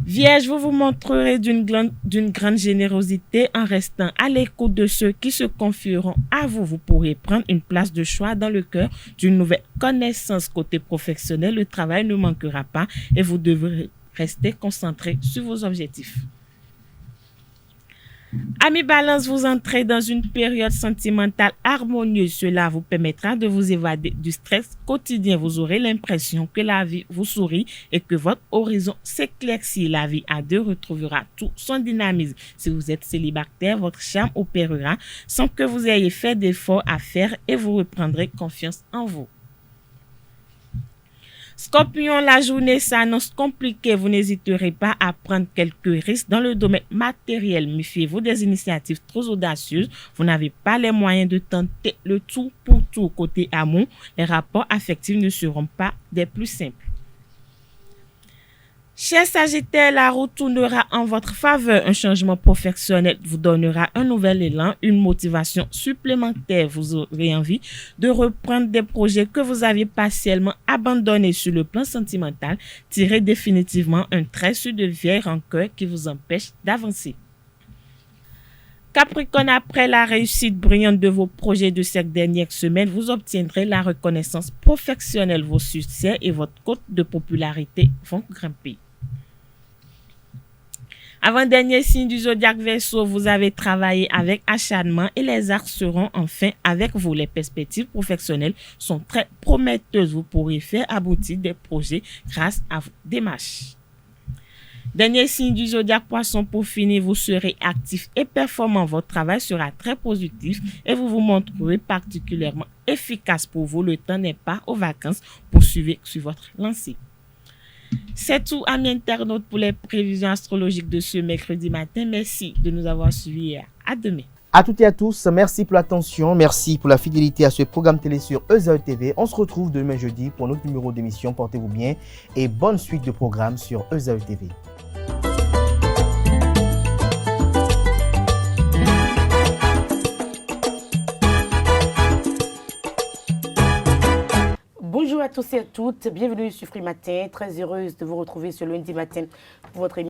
Vierge, vous vous montrerez d'une grande générosité en restant à l'écoute de ceux qui se confieront à vous. Vous pourrez prendre une place de choix dans le cœur d'une nouvelle connaissance. Côté professionnel, le travail ne manquera pas et vous devrez rester concentré sur vos objectifs. Amis Balance, vous entrez dans une période sentimentale harmonieuse. Cela vous permettra de vous évader du stress quotidien. Vous aurez l'impression que la vie vous sourit et que votre horizon s'éclaircit. La vie à deux retrouvera tout son dynamisme. Si vous êtes célibataire, votre charme opérera sans que vous ayez fait d'efforts à faire et vous reprendrez confiance en vous. Scorpion, la journée s'annonce compliquée. Vous n'hésiterez pas à prendre quelques risques dans le domaine matériel. Méfiez-vous des initiatives trop audacieuses. Vous n'avez pas les moyens de tenter le tout pour tout. Côté amour, les rapports affectifs ne seront pas des plus simples. Cher Sagittaire, la roue tournera en votre faveur. Un changement professionnel vous donnera un nouvel élan, une motivation supplémentaire. Vous aurez envie de reprendre des projets que vous aviez partiellement abandonnés. Sur le plan sentimental, tirez définitivement un trait sur de vieilles rancœurs qui vous empêchent d'avancer. Capricorne, après la réussite brillante de vos projets de cette dernière semaine, vous obtiendrez la reconnaissance professionnelle. Vos succès et votre cote de popularité vont grimper. Avant-dernier signe du zodiaque Verseau, vous avez travaillé avec acharnement et les astres seront enfin avec vous. Les perspectives professionnelles sont très prometteuses. Vous pourrez faire aboutir des projets grâce à vos démarches. Dernier signe du zodiaque poisson, pour finir, vous serez actif et performant. Votre travail sera très positif et vous vous montrerez particulièrement efficace pour vous. Le temps n'est pas aux vacances. Poursuivez sur votre lancée. C'est tout, amis internautes, pour les prévisions astrologiques de ce mercredi matin. Merci de nous avoir suivis et à demain. À toutes et à tous, merci pour l'attention, merci pour la fidélité à ce programme télé sur EZAE TV. On se retrouve demain jeudi pour notre numéro d'émission. Portez-vous bien et bonne suite de programmes sur EZAE TV. Bonjour à tous et à toutes, bienvenue sur Free Matin. Très heureuse de vous retrouver ce lundi matin pour votre émission.